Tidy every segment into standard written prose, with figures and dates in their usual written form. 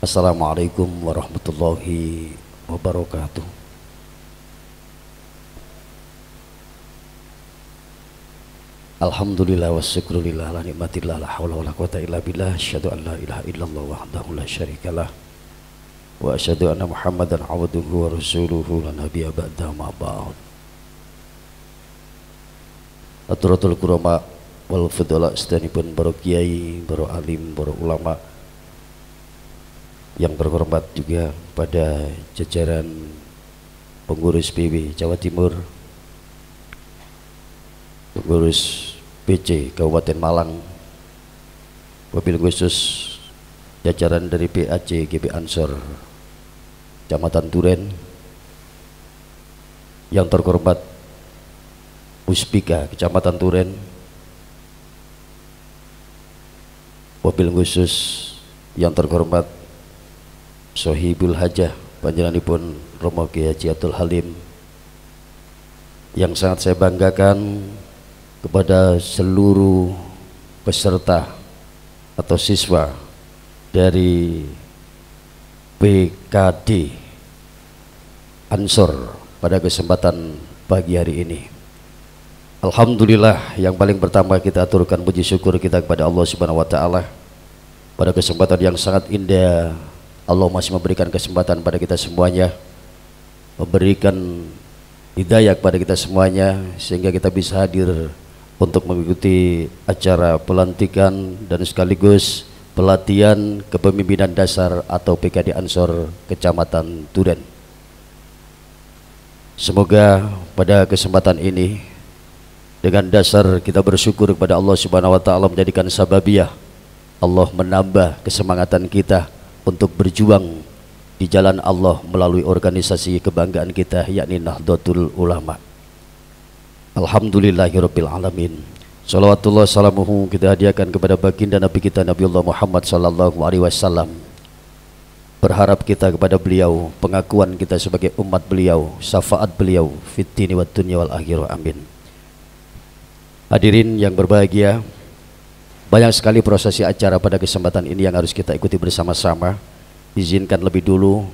Assalamualaikum warahmatullahi wabarakatuh. Alhamdulillah wa syukrulillah ala nikmatillah la hawla wa la quwata illa billah. Asyhadu an la ilaha illallah wahdahu la syarikalah wa asyhadu anna Muhammadan abduhu wa rasuluhu la nabiyya ba'da ma ba'd. Aturatul kurama wal fudala sedanipun para kiai, para alim, para ulama yang berhormat juga pada jajaran pengurus PW Jawa Timur, pengurus PC Kabupaten Malang, wabil khusus jajaran dari PAC GB Ansor Kecamatan Duren, yang terhormat Muspika Kecamatan Duren, wabil khusus yang terhormat Sohibul Hajah panjenenganipun Romo Kiai Haji Abdul Halim, yang sangat saya banggakan kepada seluruh peserta atau siswa dari PKD Ansor pada kesempatan pagi hari ini. Alhamdulillah, yang paling pertama kita aturkan puji syukur kita kepada Allah Subhanahu wa taala pada kesempatan yang sangat indah. Allah masih memberikan kesempatan pada kita semuanya, memberikan hidayah kepada kita semuanya, sehingga kita bisa hadir untuk mengikuti acara pelantikan dan sekaligus pelatihan kepemimpinan dasar atau PKD Ansor Kecamatan Duren. Semoga pada kesempatan ini dengan dasar kita bersyukur kepada Allah Subhanahu wa taala menjadikan sababiyah Allah menambah kesemangatan kita untuk berjuang di jalan Allah melalui organisasi kebanggaan kita, yakni Nahdlatul Ulama. Alhamdulillahirabbil alamin. Shalawatullah salamuhu kita hadiahkan kepada baginda Nabi kita Nabiullah Muhammad sallallahu alaihi wasallam. Berharap kita kepada beliau, pengakuan kita sebagai umat beliau, syafaat beliau fid dini wad dunya wal akhirah, amin. Hadirin yang berbahagia, banyak sekali prosesi acara pada kesempatan ini yang harus kita ikuti bersama-sama. Izinkan lebih dulu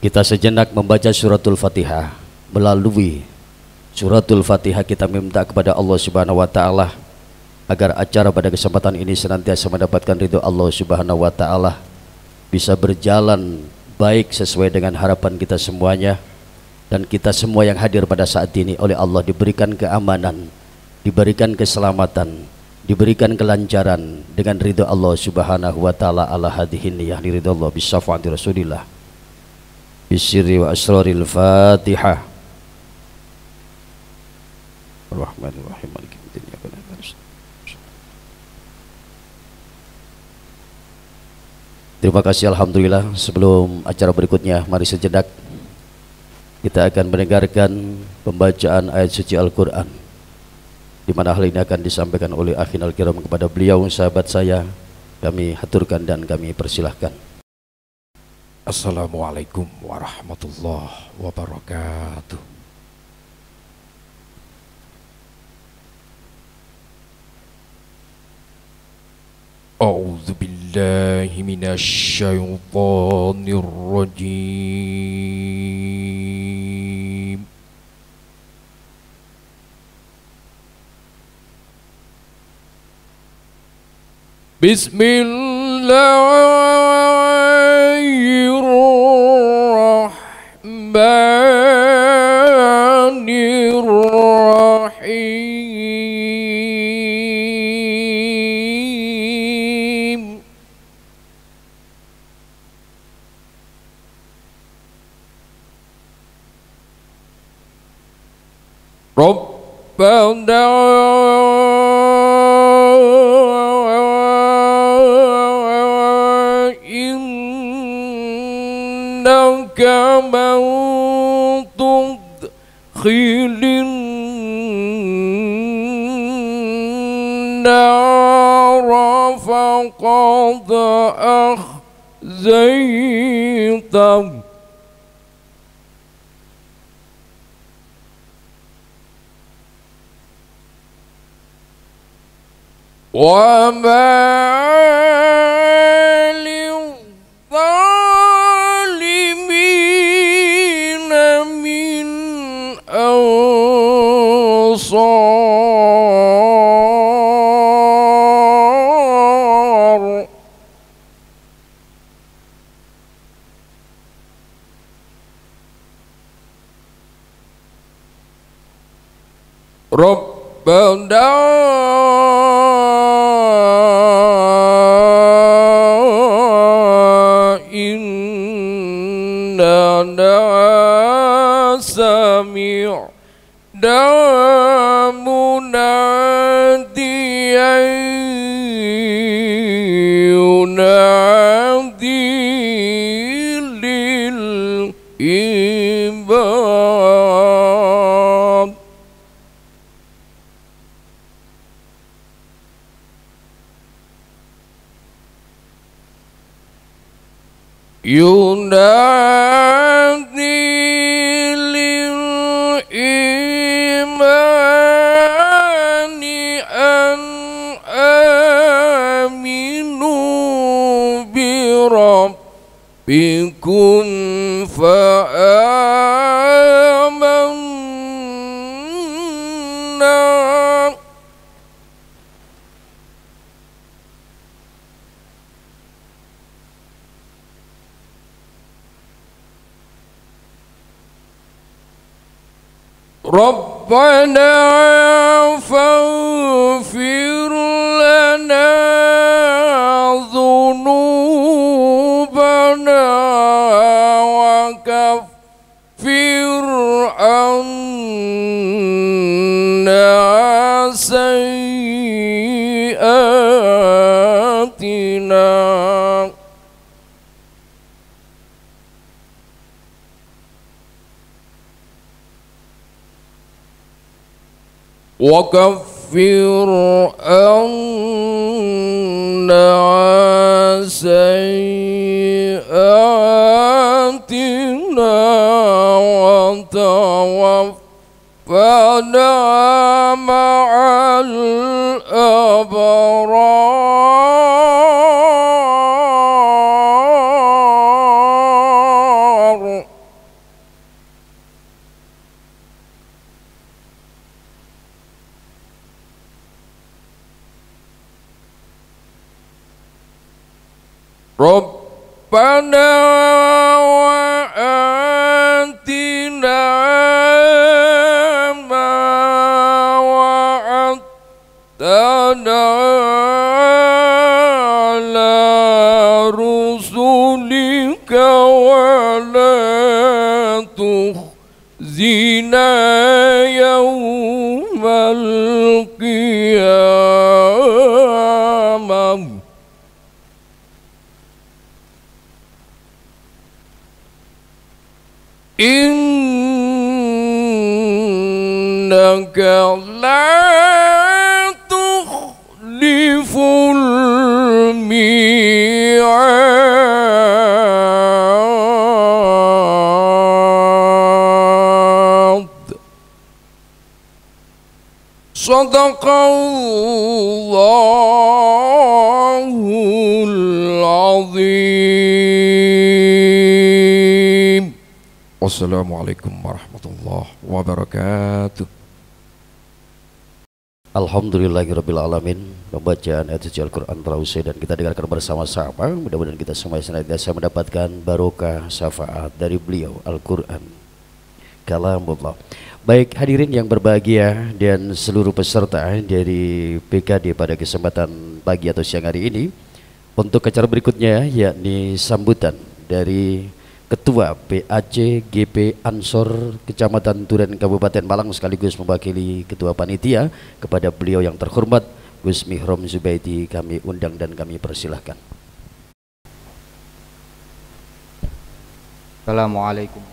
kita sejenak membaca suratul Fatihah. Melalui suratul Fatihah kita meminta kepada Allah Subhanahu wa taala agar acara pada kesempatan ini senantiasa mendapatkan ridho Allah Subhanahu wa taala, bisa berjalan baik sesuai dengan harapan kita semuanya, dan kita semua yang hadir pada saat ini oleh Allah diberikan keamanan, diberikan keselamatan, diberikan kelancaran dengan ridho Allah Subhanahu wa taala ala hadhihi niyyah ridho Allah bisyafaati Rasulillah bisirri wa asraril Fatihah. Ar-Rahmanir-Rahim. Terima kasih, alhamdulillah. Sebelum acara berikutnya, mari sejenak kita akan mendengarkan pembacaan ayat suci Al-Qur'an, di mana hal ini akan disampaikan oleh akhin al-kiram kepada beliau, sahabat saya. Kami haturkan dan kami persilahkan. Assalamualaikum warahmatullahi wabarakatuh. A'udzu billahi minasy syaithanir rajim. Bismillahirrahmanirrahim. Rabbana innaka man tudkhilin nara faqad akhzaytah wa ma Rabbana innana sami'na munadiyan yunadi lil ibad. Yunadi lil imani an aminu bi rabbikum fa'amanna. Rabbana faghfir lana dhunubana wa kaffir anna sayyi'atina. وكفر عنا سيئاتنا وتوفنا مع الأبرار. Rabbana wa atina ma wa'adtana ala rusulika wa la tukhzina yawmal qiyamah. Innaka la tukhliful mi'ad. Sadaqallahul azim. Wassalamualaikum warahmatullahi wabarakatuh. Alhamdulillahirrabbilalamin. Pembacaan ayat suci Al-Quran telah usai dan kita dengarkan bersama-sama. Mudah-mudahan kita semua senantiasa mendapatkan barokah syafaat dari beliau Al-Quran Kalamullah. Baik hadirin yang berbahagia dan seluruh peserta dari PKD pada kesempatan pagi atau siang hari ini, untuk acara berikutnya yakni sambutan dari Ketua PAC GP Ansor Kecamatan Duren Kabupaten Malang sekaligus mewakili Ketua Panitia, kepada beliau yang terhormat Gus Mihrom Zubaidi kami undang dan kami persilahkan. Assalamualaikum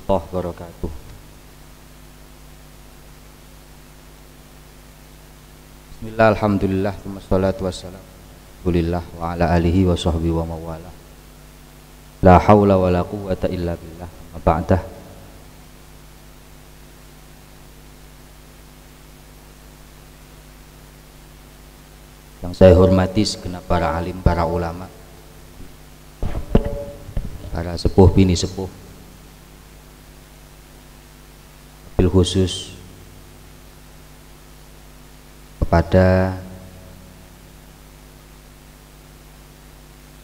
warahmatullahi wabarakatuh. Bismillah, alhamdulillah, wassalatu wassalamu wa ala alihi wa sahbihi wa mawala. La haula wa la quwwata illa billah. Ba'dah. Yang saya hormati segenap para alim, para ulama, para sepuh bini sepuh, bil khusus kepada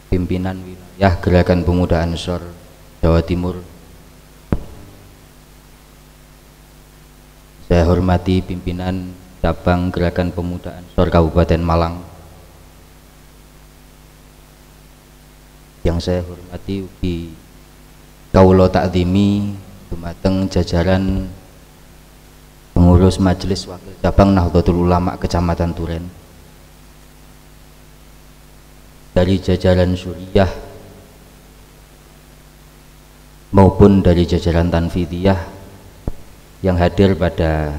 pimpinan wilayah Gerakan Pemuda Ansor Jawa Timur. Saya hormati pimpinan cabang Gerakan Pemuda Ansor Kabupaten Malang. Yang saya hormati ugi kawula takzimi dumateng jajaran pengurus Majelis Wakil Cabang Nahdlatul Ulama Kecamatan Turen, dari jajaran Suriah maupun dari jajaran Tanfidiyah yang hadir pada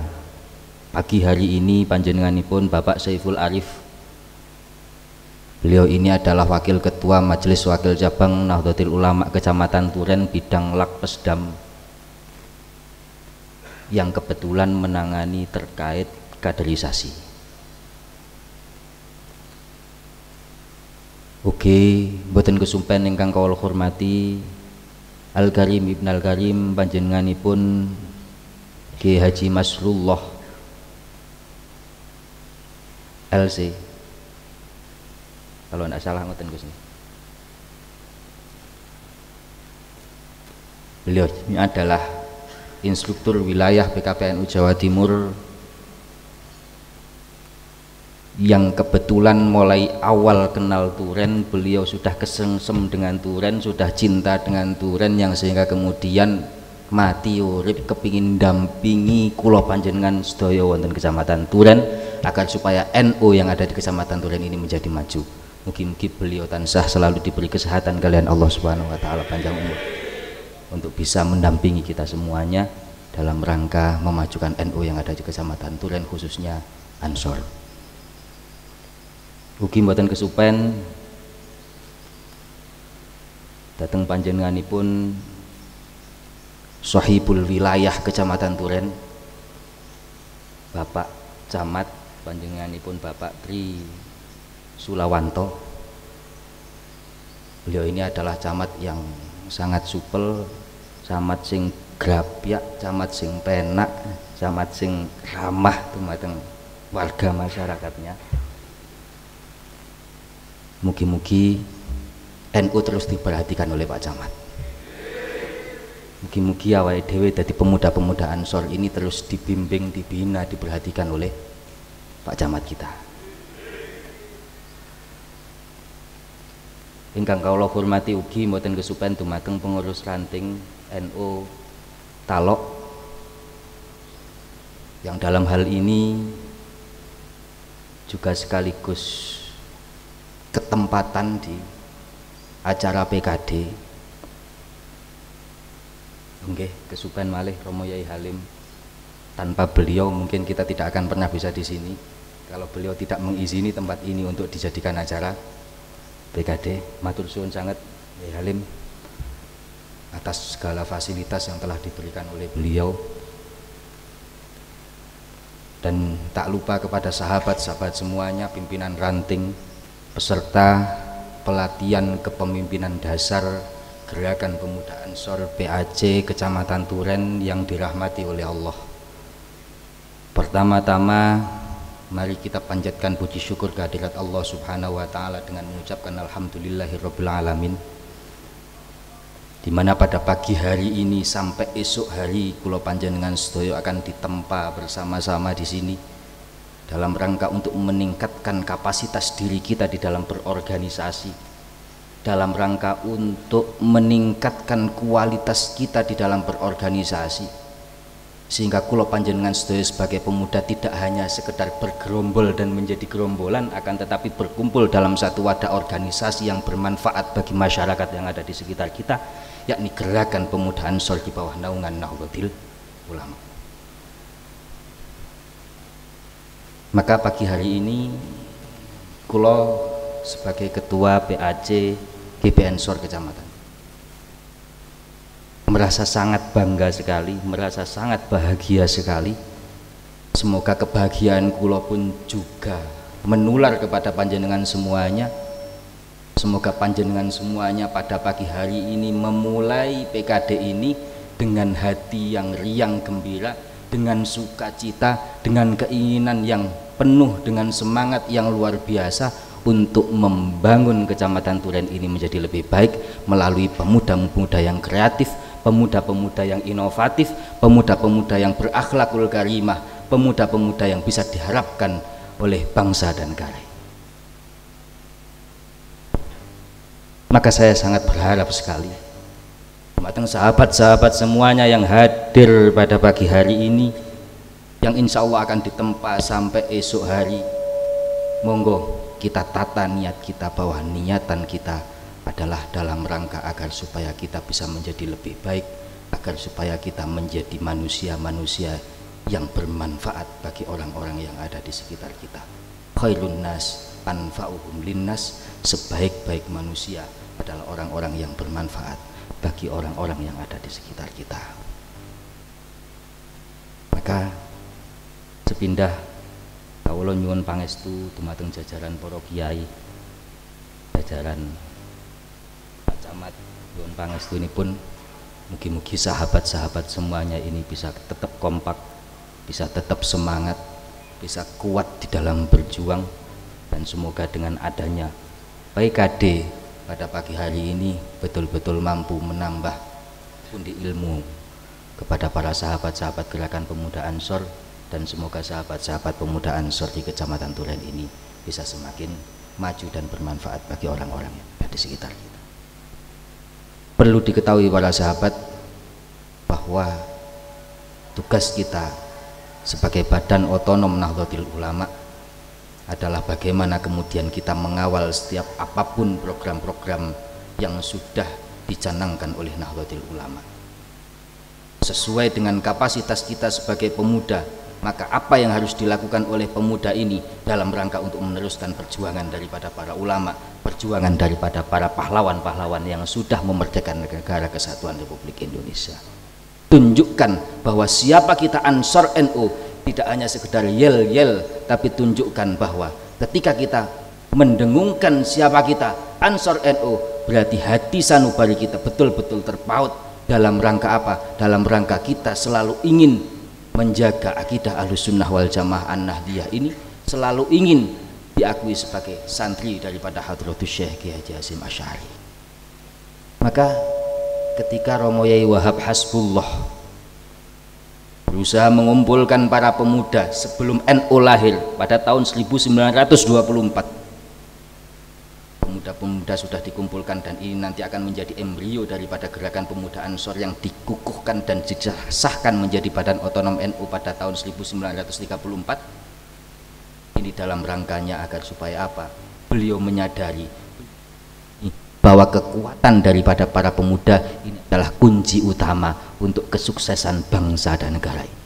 pagi hari ini. Panjenenganipun Bapak Saiful Arif, beliau ini adalah Wakil Ketua Majelis Wakil Cabang Nahdlatul Ulama Kecamatan Turen bidang Lakpesdam, yang kebetulan menangani terkait kaderisasi. Oke, mboten kesumpen ingkang kawula hormati Al-Karim Ibn Al-Karim panjenenganipun Ki Haji Masrullah LC, kalau tidak salah ngoten Gus. Beliau ini adalah instruktur wilayah PKPNU Jawa Timur yang kebetulan mulai awal kenal Turen beliau sudah kesengsem dengan Turen, sudah cinta dengan Turen, yang sehingga kemudian mati urip kepingin dampingi kula panjenengan sedaya wonten Kecamatan Turen agar supaya NU yang ada di Kecamatan Turen ini menjadi maju. Mugi-mugi beliau tansah selalu diberi kesehatan kalian Allah Subhanahu wa taala, panjang umur untuk bisa mendampingi kita semuanya dalam rangka memajukan NU yang ada di Kecamatan Turen, khususnya Ansor. Ugi mboten kesupen dateng panjenenganipun Sohibul Wilayah Kecamatan Turen, Bapak Camat, panjenenganipun Bapak Tri Sulawanto. Beliau ini adalah camat yang sangat supel, camat sing grapyak, camat sing penak, camat sing ramah dumateng warga masyarakatnya. Mugi-mugi NU terus diperhatikan oleh Pak Camat. Mugi-mugi awake dhewe dadi pemuda-pemuda Ansor ini terus dibimbing, dibina, diperhatikan oleh Pak Camat kita. Ingkang kawula hormati ugi mboten kesupen dumateng pengurus ranting NU Talok, yang dalam hal ini juga sekaligus ketempatan di acara PKD. Nggih, kesupen malih Romo Yai Halim. Tanpa beliau mungkin kita tidak akan pernah bisa di sini. Kalau beliau tidak mengizini tempat ini untuk dijadikan acara PKD. Matur suwun sangat Yai Halim atas segala fasilitas yang telah diberikan oleh beliau. Dan tak lupa kepada sahabat-sahabat semuanya, pimpinan ranting, peserta pelatihan kepemimpinan dasar Gerakan Pemuda Ansor PAC Kecamatan Turen yang dirahmati oleh Allah. Pertama-tama mari kita panjatkan puji syukur kehadirat Allah Subhanahu wa taala dengan mengucapkan alhamdulillahirabbil alamin, di mana pada pagi hari ini sampai esok hari kula panjenengan sedaya akan ditempa bersama-sama di sini dalam rangka untuk meningkatkan kapasitas diri kita di dalam berorganisasi, dalam rangka untuk meningkatkan kualitas kita di dalam berorganisasi, sehingga kula panjenengan sedaya sebagai pemuda tidak hanya sekedar bergerombol dan menjadi gerombolan, akan tetapi berkumpul dalam satu wadah organisasi yang bermanfaat bagi masyarakat yang ada di sekitar kita, yakni Gerakan Pemuda Ansor di bawah naungan Nahdlatul Ulama. Maka pagi hari ini kula sebagai ketua PAC GP Ansor Kecamatan merasa sangat bangga sekali, merasa sangat bahagia sekali. Semoga kebahagiaan kula pun juga menular kepada panjenengan semuanya. Semoga panjenengan semuanya pada pagi hari ini memulai PKD ini dengan hati yang riang gembira, dengan sukacita, dengan keinginan yang penuh dengan semangat yang luar biasa untuk membangun Kecamatan Turen ini menjadi lebih baik melalui pemuda-pemuda yang kreatif, pemuda-pemuda yang inovatif, pemuda-pemuda yang berakhlakul karimah, pemuda-pemuda yang bisa diharapkan oleh bangsa dan negara. Maka saya sangat berharap sekali matang sahabat-sahabat semuanya yang hadir pada pagi hari ini, yang insya Allah akan ditempa sampai esok hari, monggo kita tata niat kita bahwa niatan kita adalah dalam rangka agar supaya kita bisa menjadi lebih baik, agar supaya kita menjadi manusia-manusia yang bermanfaat bagi orang-orang yang ada di sekitar kita. Khairun nas anfa'uhum linnas, sebaik-baik manusia adalah orang-orang yang bermanfaat bagi orang-orang yang ada di sekitar kita. Maka sepindah kawula nyuwun pangestu dumateng jajaran para kiai, jajaran Pak Camat, nyuwun pangestu ini pun mugi-mugi sahabat-sahabat semuanya ini bisa tetap kompak, bisa tetap semangat, bisa kuat di dalam berjuang, dan semoga dengan adanya PKD pada pagi hari ini betul-betul mampu menambah pundi ilmu kepada para sahabat-sahabat Gerakan Pemuda Ansor, dan semoga sahabat-sahabat pemuda Ansor di Kecamatan Tulen ini bisa semakin maju dan bermanfaat bagi orang-orang yang ada di sekitar kita. Perlu diketahui para sahabat bahwa tugas kita sebagai badan otonom Nahdlatul Ulama adalah bagaimana kemudian kita mengawal setiap apapun program-program yang sudah dicanangkan oleh Nahdlatul Ulama sesuai dengan kapasitas kita sebagai pemuda. Maka apa yang harus dilakukan oleh pemuda ini dalam rangka untuk meneruskan perjuangan daripada para ulama, perjuangan daripada para pahlawan-pahlawan yang sudah memerdekakan negara Kesatuan Republik Indonesia. Tunjukkan bahwa siapa kita Ansor NU tidak hanya sekedar yel-yel, tapi tunjukkan bahwa ketika kita mendengungkan siapa kita Ansor NU, berarti hati sanubari kita betul-betul terpaut dalam rangka apa? Dalam rangka kita selalu ingin menjaga akidah Ahlussunnah wal Jamaah An-Nahdliyah ini, selalu ingin diakui sebagai santri daripada Hadratus Syekh Kiai Haji Hasyim Asy'ari. Maka ketika Romo Yai Wahab Hasbullah berusaha mengumpulkan para pemuda sebelum NU lahir pada tahun 1924, pemuda-pemuda sudah dikumpulkan, dan ini nanti akan menjadi embrio daripada Gerakan Pemuda Ansor yang dikukuhkan dan disahkan menjadi badan otonom NU pada tahun 1934. Ini dalam rangkanya agar supaya apa? Beliau menyadari bahwa kekuatan daripada para pemuda ini adalah kunci utama untuk kesuksesan bangsa dan negara ini.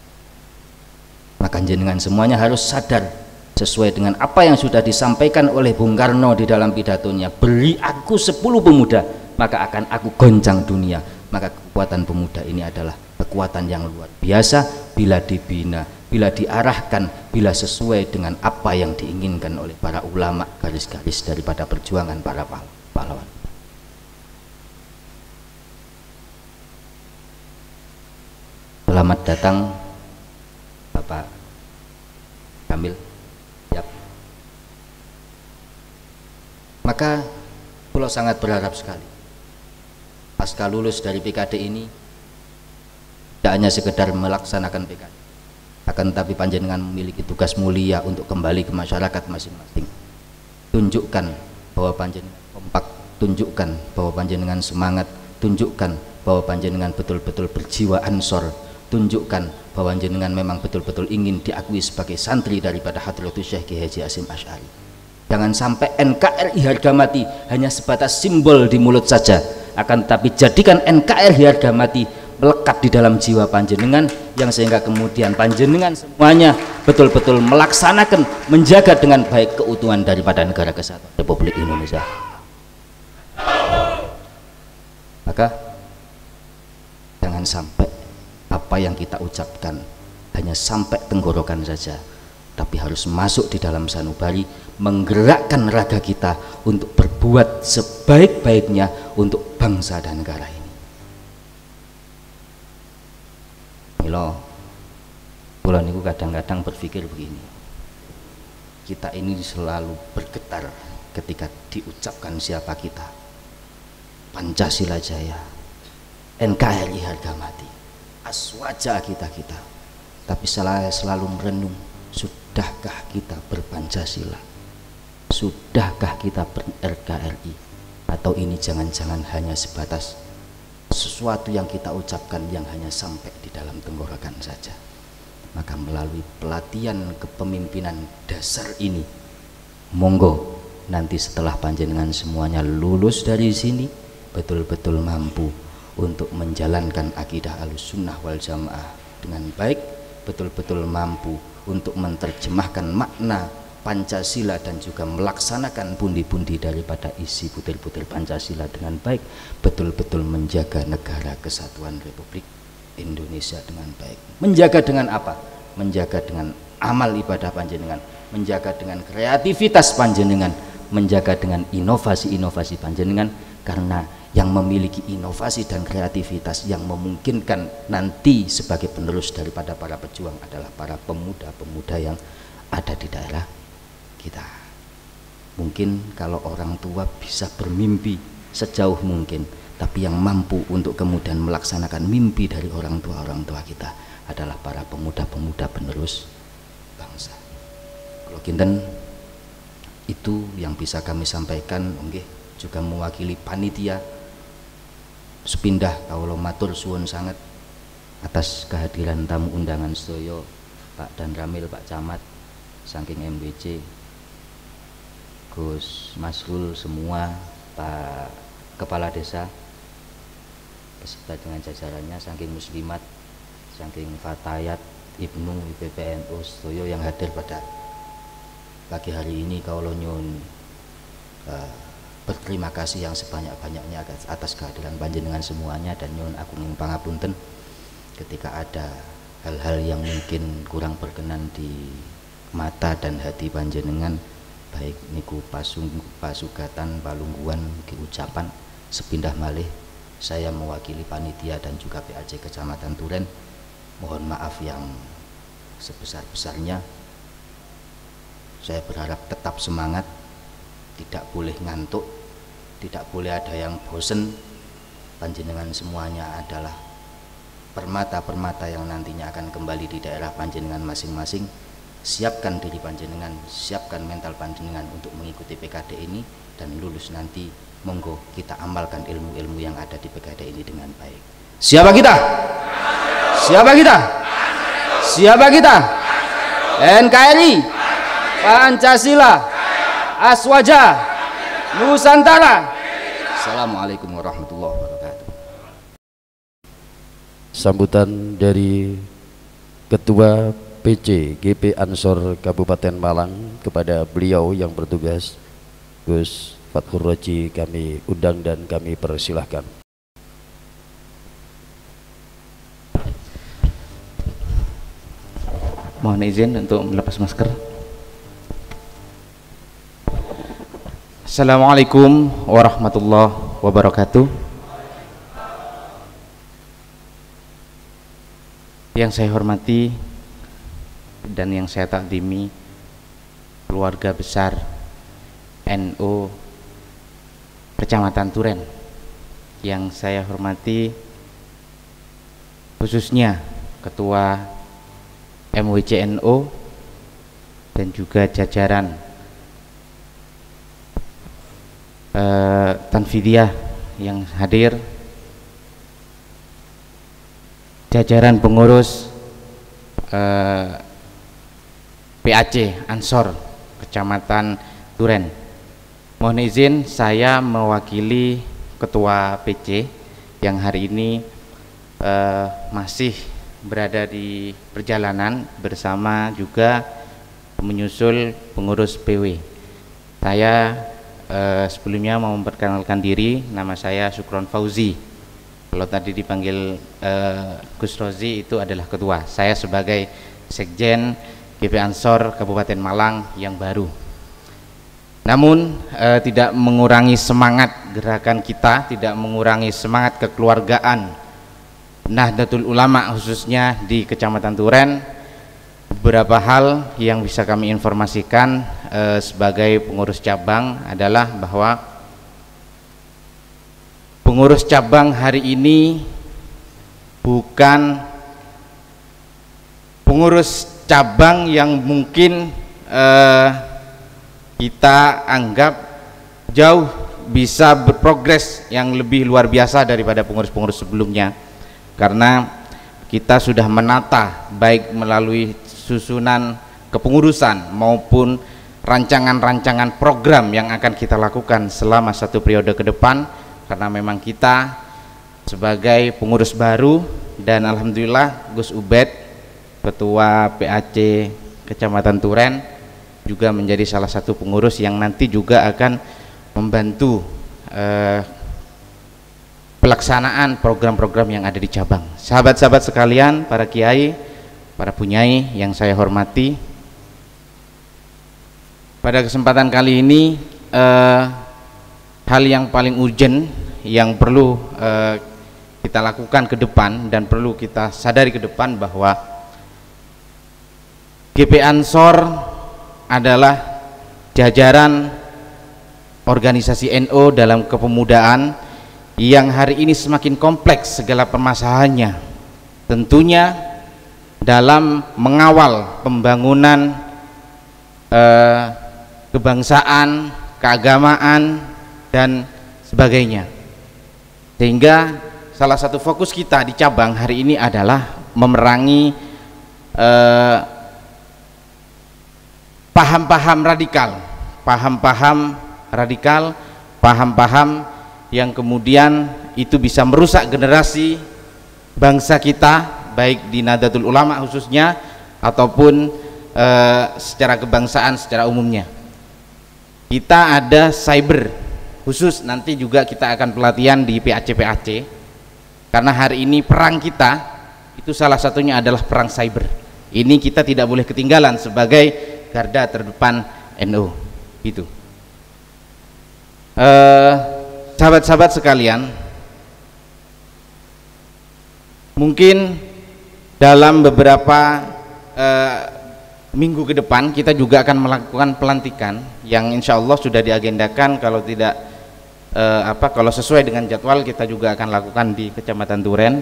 Maka jenengan semuanya harus sadar sesuai dengan apa yang sudah disampaikan oleh Bung Karno di dalam pidatonya, beri aku 10 pemuda maka akan aku goncang dunia. Maka kekuatan pemuda ini adalah kekuatan yang luar biasa bila dibina, bila diarahkan, bila sesuai dengan apa yang diinginkan oleh para ulama, garis-garis daripada perjuangan para pahlawan. Selamat datang Bapak Kamil. Maka pulau sangat berharap sekali pasca lulus dari PKD ini tidak hanya sekedar melaksanakan PKD, akan tetapi panjenengan memiliki tugas mulia untuk kembali ke masyarakat masing-masing. Tunjukkan bahwa panjenengan kompak, tunjukkan bahwa panjenengan semangat, tunjukkan bahwa panjenengan betul-betul berjiwa Ansor, tunjukkan bahwa panjenengan memang betul-betul ingin diakui sebagai santri daripada Hadratus Syekh Kiai Haji Hasyim Asy'ari. Jangan sampai NKRI harga mati hanya sebatas simbol di mulut saja, akan tetapi jadikan NKRI harga mati melekat di dalam jiwa panjenengan, yang sehingga kemudian panjenengan semuanya betul-betul melaksanakan, menjaga dengan baik keutuhan daripada negara Kesatuan Republik Indonesia. Maka jangan sampai apa yang kita ucapkan hanya sampai tenggorokan saja, tapi harus masuk di dalam sanubari, menggerakkan raga kita untuk berbuat sebaik-baiknya untuk bangsa dan negara ini. Milo, kula niku kadang-kadang berpikir begini, kita ini selalu bergetar ketika diucapkan siapa kita, Pancasila Jaya, NKRI harga mati, Aswaja kita. Tapi selalu merenung, sudahkah kita berpancasila? Sudahkah kita ber-NKRI? Atau ini jangan-jangan hanya sebatas sesuatu yang kita ucapkan yang hanya sampai di dalam tenggorokan saja? Maka melalui pelatihan kepemimpinan dasar ini, monggo nanti setelah panjenengan semuanya lulus dari sini betul-betul mampu untuk menjalankan akidah Ahlussunnah wal Jamaah dengan baik, betul-betul mampu untuk menerjemahkan makna Pancasila dan juga melaksanakan pundi-pundi daripada isi butir-butir Pancasila dengan baik, betul-betul menjaga negara kesatuan Republik Indonesia dengan baik. Menjaga dengan apa? Menjaga dengan amal ibadah panjenengan, menjaga dengan kreativitas panjenengan, menjaga dengan inovasi-inovasi panjenengan, karena yang memiliki inovasi dan kreativitas yang memungkinkan nanti sebagai penerus daripada para pejuang adalah para pemuda-pemuda yang ada di daerah kita. Mungkin kalau orang tua bisa bermimpi sejauh mungkin, tapi yang mampu untuk kemudian melaksanakan mimpi dari orang tua kita adalah para pemuda-pemuda penerus bangsa. Kalau kinten itu yang bisa kami sampaikan, juga mewakili panitia sepindah kawula matur suwun sangat atas kehadiran tamu undangan sedaya, Pak Dan Ramil, Pak Camat saking MBC, Gus Masrul semua, Pak Kepala Desa beserta dengan jajarannya, saking Muslimat, saking Fatayat, Ibnu, IPPNU sedaya yang hadir pada pagi hari ini. Kawula nyuwun berterima kasih yang sebanyak-banyaknya atas kehadiran panjenengan semuanya, dan nyuwun agung pangapunten ketika ada hal-hal yang mungkin kurang berkenan di mata dan hati panjenengan, baik niku pasugatan, palungguhan, ucapan sepindah malih. Saya mewakili panitia dan juga PAC Kecamatan Turen mohon maaf yang sebesar-besarnya. Saya berharap tetap semangat, tidak boleh ngantuk, tidak boleh ada yang bosen. Panjenengan semuanya adalah permata-permata yang nantinya akan kembali di daerah panjenengan masing-masing. Siapkan diri panjenengan, siapkan mental panjenengan untuk mengikuti PKD ini, dan lulus nanti monggo kita amalkan ilmu-ilmu yang ada di PKD ini dengan baik. Siapa kita? Siapa kita? Siapa kita? NKRI, Pancasila, Aswaja, Nusantara. Assalamualaikum warahmatullahi wabarakatuh. Sambutan dari Ketua PC GP Ansor Kabupaten Malang kepada beliau yang bertugas, Gus Fathur Roji, kami undang dan kami persilahkan. Mohon izin untuk melepas masker. Assalamualaikum warahmatullahi wabarakatuh. Yang saya hormati dan yang saya takdimi keluarga besar NU Kecamatan Turen, yang saya hormati khususnya Ketua MWCNO dan juga jajaran Tanfidiyah yang hadir, jajaran pengurus PAC Ansor Kecamatan Turen. Mohon izin saya mewakili Ketua PC yang hari ini masih berada di perjalanan bersama juga menyusul pengurus PW. Saya sebelumnya mau memperkenalkan diri, nama saya Sukron Fauzi. Kalau tadi dipanggil Gus Rozi itu adalah ketua. Saya sebagai Sekjen GP Ansor Kabupaten Malang yang baru. Namun tidak mengurangi semangat gerakan kita, tidak mengurangi semangat kekeluargaan Nahdlatul Ulama khususnya di Kecamatan Turen. Beberapa hal yang bisa kami informasikan sebagai pengurus cabang adalah bahwa pengurus cabang hari ini bukan pengurus cabang yang mungkin kita anggap jauh bisa berprogres yang lebih luar biasa daripada pengurus-pengurus sebelumnya, karena kita sudah menata baik melalui susunan kepengurusan maupun rancangan-rancangan program yang akan kita lakukan selama 1 periode ke depan, karena memang kita sebagai pengurus baru, dan alhamdulillah Gus Ubed, Ketua PAC Kecamatan Turen, juga menjadi salah satu pengurus yang nanti juga akan membantu pelaksanaan program-program yang ada di cabang. Sahabat-sahabat sekalian, para kiai, para punyai yang saya hormati, pada kesempatan kali ini hal yang paling urgent yang perlu kita lakukan ke depan dan perlu kita sadari ke depan bahwa GP Ansor adalah jajaran organisasi NU dalam kepemudaan yang hari ini semakin kompleks segala permasalahannya, tentunya dalam mengawal pembangunan kebangsaan, keagamaan dan sebagainya. Sehingga salah satu fokus kita di cabang hari ini adalah memerangi paham-paham radikal, paham-paham yang kemudian itu bisa merusak generasi bangsa kita, baik di Nahdlatul Ulama khususnya ataupun secara kebangsaan secara umumnya. Kita ada cyber khusus, nanti juga kita akan pelatihan di PAC, karena hari ini perang kita itu salah satunya adalah perang cyber. Ini kita tidak boleh ketinggalan sebagai garda terdepan NU. Gitu. Sahabat-sahabat sekalian, mungkin dalam beberapa minggu ke depan kita juga akan melakukan pelantikan yang insya Allah sudah diagendakan, kalau tidak kalau sesuai dengan jadwal kita juga akan lakukan di Kecamatan Turen,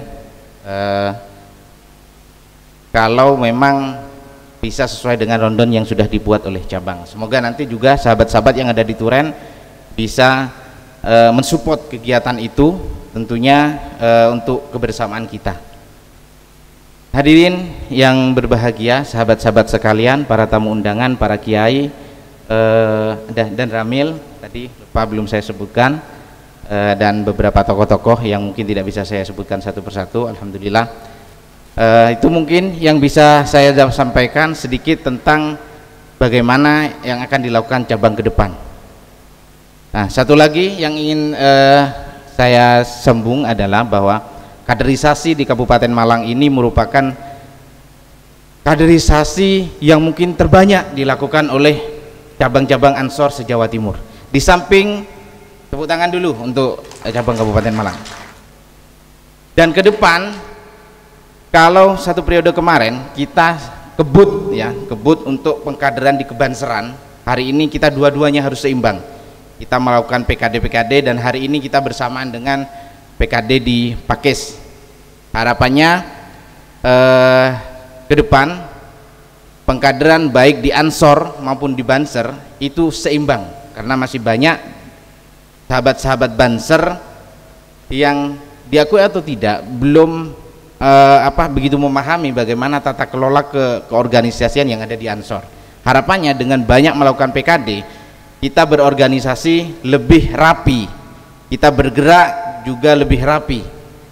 kalau memang bisa sesuai dengan rondon yang sudah dibuat oleh cabang. Semoga nanti juga sahabat-sahabat yang ada di Turen bisa mensupport kegiatan itu, tentunya untuk kebersamaan kita. Hadirin yang berbahagia, sahabat-sahabat sekalian, para tamu undangan, para kiai dan Ramil tadi lupa belum saya sebutkan, dan beberapa tokoh-tokoh yang mungkin tidak bisa saya sebutkan satu persatu. Alhamdulillah, itu mungkin yang bisa saya sampaikan sedikit tentang bagaimana yang akan dilakukan cabang ke depan. Nah, satu lagi yang ingin saya sambung adalah bahwa kaderisasi di Kabupaten Malang ini merupakan kaderisasi yang mungkin terbanyak dilakukan oleh cabang-cabang Ansor se-Jawa Timur. Di samping, tepuk tangan dulu untuk cabang Kabupaten Malang. Dan ke depan, kalau 1 periode kemarin kita kebut untuk pengkaderan di kebanseran, hari ini kita dua-duanya harus seimbang. Kita melakukan PKD dan hari ini kita bersamaan dengan PKD di Pakis. Harapannya ke depan pengkaderan baik di Ansor maupun di Banser itu seimbang, karena masih banyak sahabat-sahabat Banser yang diakui atau tidak belum begitu memahami bagaimana tata kelola keorganisasian yang ada di Ansor. Harapannya dengan banyak melakukan PKD kita berorganisasi lebih rapi, kita bergerak juga lebih rapi,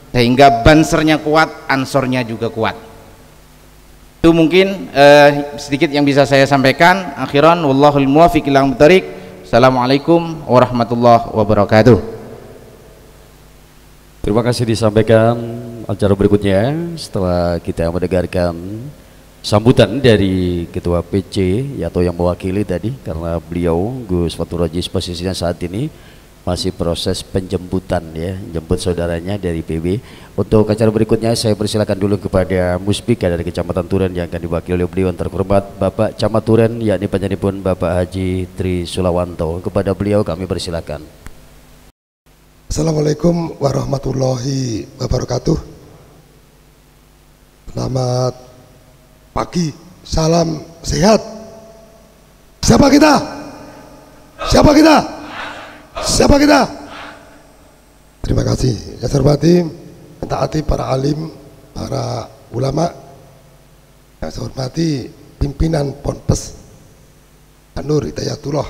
sehingga Bansernya kuat, Ansornya juga kuat. Itu mungkin sedikit yang bisa saya sampaikan. Akhiran, wallahul muwaffiq ila aqwamit thoriq. Assalamualaikum warahmatullahi wabarakatuh. Terima kasih disampaikan. Acara berikutnya setelah kita mendengarkan sambutan dari Ketua PC atau yang mewakili tadi, karena beliau Gus Fatur Rajis posisinya saat ini masih proses penjemputan ya, jemput saudaranya dari PB. Untuk acara berikutnya saya persilakan dulu kepada Muspika dari Kecamatan Turen yang akan diwakili oleh beliau yang terhormat Bapak Camat Turen, yakni penyanipun Bapak Haji Tri Sulawanto. Kepada beliau kami persilakan. Assalamualaikum warahmatullahi wabarakatuh. Selamat pagi, salam sehat. Siapa kita? Siapa kita? Siapa kita? Terima kasih. Yang saya hormati, taati para alim, para ulama. Yang saya hormati pimpinan Ponpes An-Nur Hidayatullah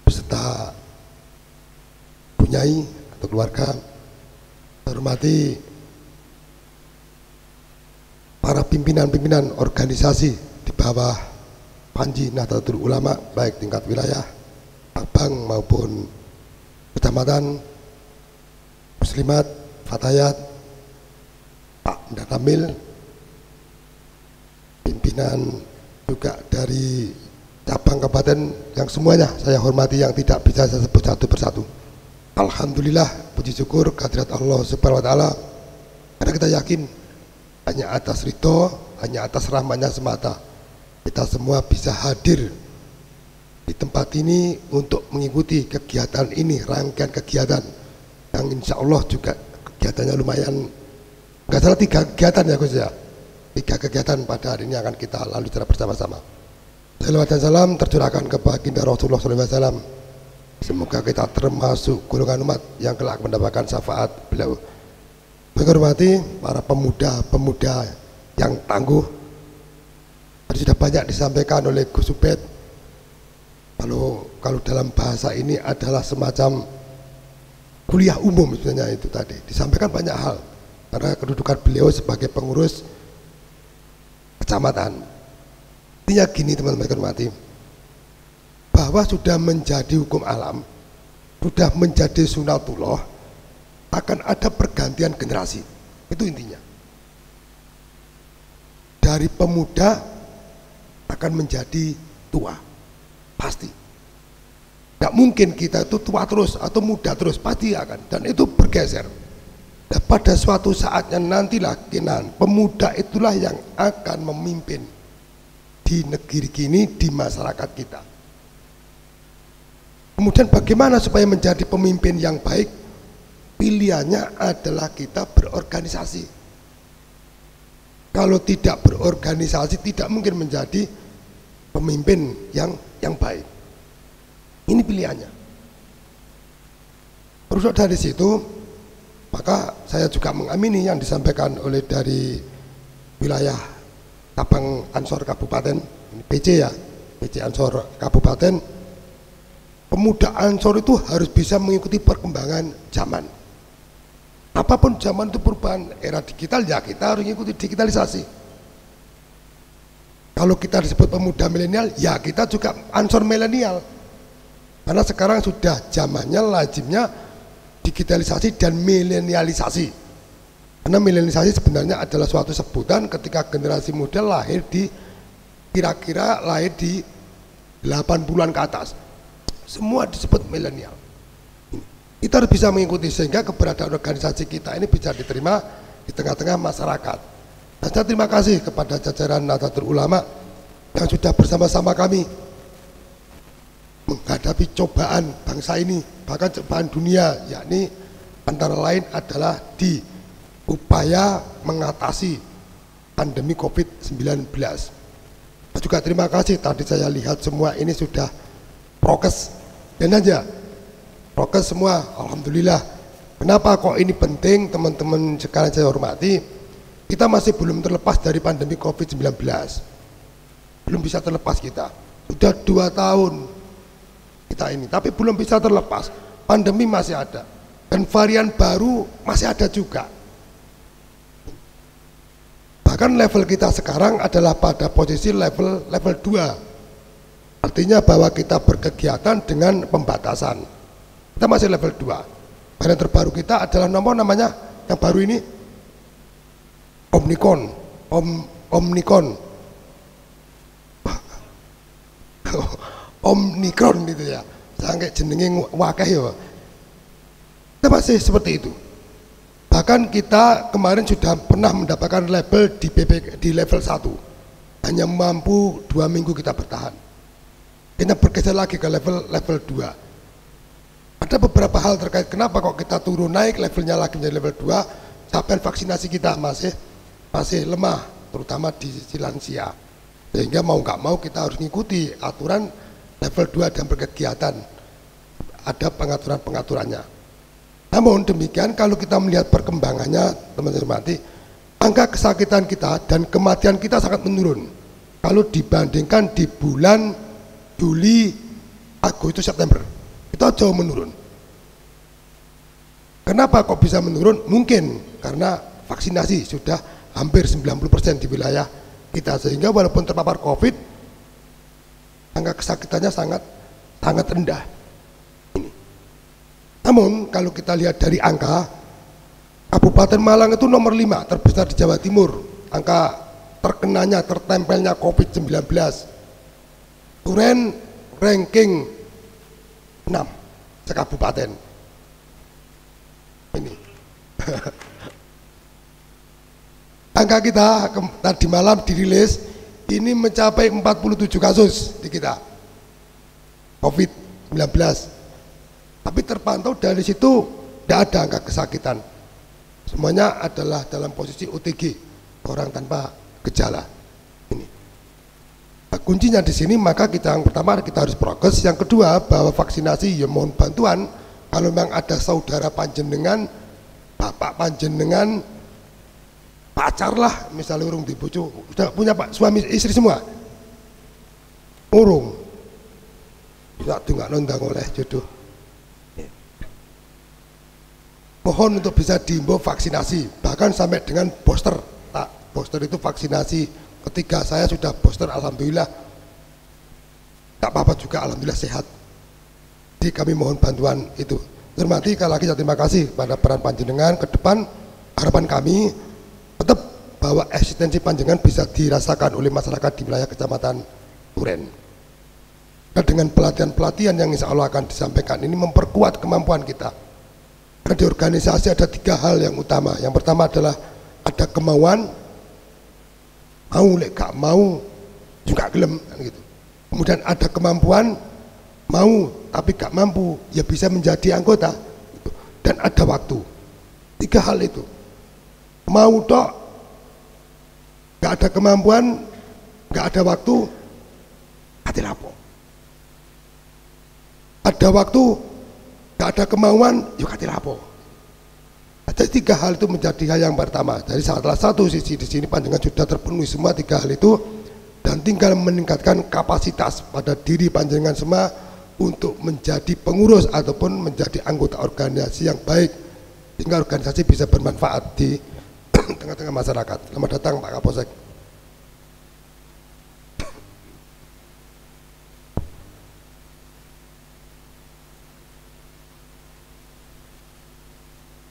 beserta Bunyai atau keluarga. Saya hormati para pimpinan-pimpinan organisasi di bawah Panji Nahdlatul Ulama, baik tingkat wilayah, cabang maupun kecamatan, muslimat, fatayat, Pak Ndatamil, pimpinan juga dari cabang kabupaten, yang semuanya saya hormati, yang tidak bisa saya sebut satu persatu. Alhamdulillah, puji syukur kehadirat Allah Subhanahu wa taala, karena kita yakin hanya atas ridho, hanya atas rahmatnya semata kita semua bisa hadir di tempat ini untuk mengikuti kegiatan ini, rangkaian kegiatan yang insya Allah juga kegiatannya lumayan, nggak salah 3 kegiatan ya Gus ya, 3 kegiatan pada hari ini akan kita lalui secara bersama-sama. Salawat dan salam tercurahkan ke baginda Rasulullah SAW. Semoga kita termasuk golongan umat yang kelak mendapatkan syafaat beliau. Menghormati para pemuda-pemuda yang tangguh. Tadi sudah banyak disampaikan oleh Gus Ubed. Kalau dalam bahasa ini adalah semacam kuliah umum sebenarnya, itu tadi disampaikan banyak hal karena kedudukan beliau sebagai pengurus kecamatan. Intinya gini teman-teman hormati, bahwa sudah menjadi hukum alam, sudah menjadi sunatullah, akan ada pergantian generasi. Itu intinya. Dari pemuda akan menjadi tua, pasti. Tidak mungkin kita itu tua terus atau muda terus, pasti akan. Dan itu bergeser. Dan pada suatu saatnya nantilah pemuda itulah yang akan memimpin di negeri ini, di masyarakat kita. Kemudian bagaimana supaya menjadi pemimpin yang baik? Pilihannya adalah kita berorganisasi. Kalau tidak berorganisasi, tidak mungkin menjadi pemimpin yang baik. Ini pilihannya. Terus dari situ, maka saya juga mengamini yang disampaikan oleh dari wilayah cabang Ansor Kabupaten, PC ya, PC Ansor Kabupaten. Pemuda Ansor itu harus bisa mengikuti perkembangan zaman. Apapun zaman itu perubahan era digital, ya kita harus mengikuti digitalisasi. Kalau kita disebut pemuda milenial, ya kita juga Ansor milenial. Karena sekarang sudah zamannya, lazimnya digitalisasi dan milenialisasi. Karena milenialisasi sebenarnya adalah suatu sebutan ketika generasi muda lahir di kira-kira lahir di 80-an ke atas. Semua disebut milenial. Kita harus bisa mengikuti sehingga keberadaan organisasi kita ini bisa diterima di tengah-tengah masyarakat. Dan saya terima kasih kepada jajaran Nahdlatul Ulama yang sudah bersama-sama kami menghadapi cobaan bangsa ini, bahkan cobaan dunia, yakni antara lain adalah di upaya mengatasi pandemi COVID-19. Saya juga terima kasih, tadi saya lihat semua ini sudah prokes dan aja prokes semua, alhamdulillah. Kenapa kok ini penting teman-teman sekalian saya hormati? Kita masih belum terlepas dari pandemi COVID-19, belum bisa terlepas kita. Sudah 2 tahun kita ini, tapi belum bisa terlepas. Pandemi masih ada dan varian baru masih ada juga. Bahkan level kita sekarang adalah pada posisi level 2. Artinya bahwa kita berkegiatan dengan pembatasan. Kita masih level 2. Varian terbaru kita adalah namanya yang baru ini Omicron. Omicron gitu ya. Sampai jenenge wakeh ya. Kita masih seperti itu. Bahkan kita kemarin sudah pernah mendapatkan label di level 1. Hanya mampu 2 minggu kita bertahan. Kita bergeser lagi ke level 2. Ada beberapa hal terkait kenapa kok kita turun naik levelnya lagi menjadi level 2. capaian vaksinasi kita masih lemah, terutama di sisi lansia. Sehingga mau nggak mau kita harus mengikuti aturan level 2 dan berkegiatan. Ada pengaturan-pengaturannya. Namun demikian kalau kita melihat perkembangannya, teman-teman hormati, angka kesakitan kita dan kematian kita sangat menurun. Kalau dibandingkan di bulan Juli, Agustus, September, kita jauh menurun. Kenapa kok bisa menurun? Mungkin karena vaksinasi sudah hampir 90% di wilayah kita, sehingga walaupun terpapar COVID, angka kesakitannya sangat rendah. Ini. Namun kalau kita lihat dari angka, Kabupaten Malang itu nomor 5 terbesar di Jawa Timur, angka terkenanya, tertempelnya COVID-19. Turen ranking 6 sekabupaten. Ini. Angka kita tadi malam dirilis ini mencapai 47 kasus di kita COVID-19. Tapi terpantau dari situ tidak ada angka kesakitan. Semuanya adalah dalam posisi OTG, orang tanpa gejala. Ini. Nah, kuncinya di sini, maka kita yang pertama kita harus progres, yang kedua bahwa vaksinasi ya mohon bantuan. Kalau memang ada saudara panjenengan, bapak panjenengan, pacar lah, misalnya urung dibojo, udah punya pak suami istri semua, urung, tidak nggak nondang oleh jodoh. Mohon untuk bisa diimbau vaksinasi, bahkan sampai dengan booster. Booster itu vaksinasi ketiga, saya sudah booster, alhamdulillah tak apa-apa juga, alhamdulillah sehat. Jadi kami mohon bantuan itu. Hormati, sekali lagi saya terima kasih pada peran panjenengan. Ke depan harapan kami tetap bahwa eksistensi panjenengan bisa dirasakan oleh masyarakat di wilayah Kecamatan Turen. Nah, dengan pelatihan-pelatihan yang insya Allah akan disampaikan ini memperkuat kemampuan kita. Karena di organisasi ada 3 hal yang utama. Yang pertama adalah ada kemauan, mau lek gak mau juga gelem gitu. Kemudian ada kemampuan, mau tapi gak mampu ya bisa menjadi anggota gitu. Dan ada waktu. 3 hal itu. Mau tok, gak ada kemampuan, gak ada waktu, hati lapo. Ada waktu, gak ada kemauan, yuk hati lapo. Ada 3 hal itu menjadi hal yang pertama. Jadi salah satu sisi di sini panjenengan sudah terpenuhi semua 3 hal itu, dan tinggal meningkatkan kapasitas pada diri panjenengan semua untuk menjadi pengurus ataupun menjadi anggota organisasi yang baik, sehingga organisasi bisa bermanfaat di tengah-tengah masyarakat. Selamat datang Pak Kapolsek.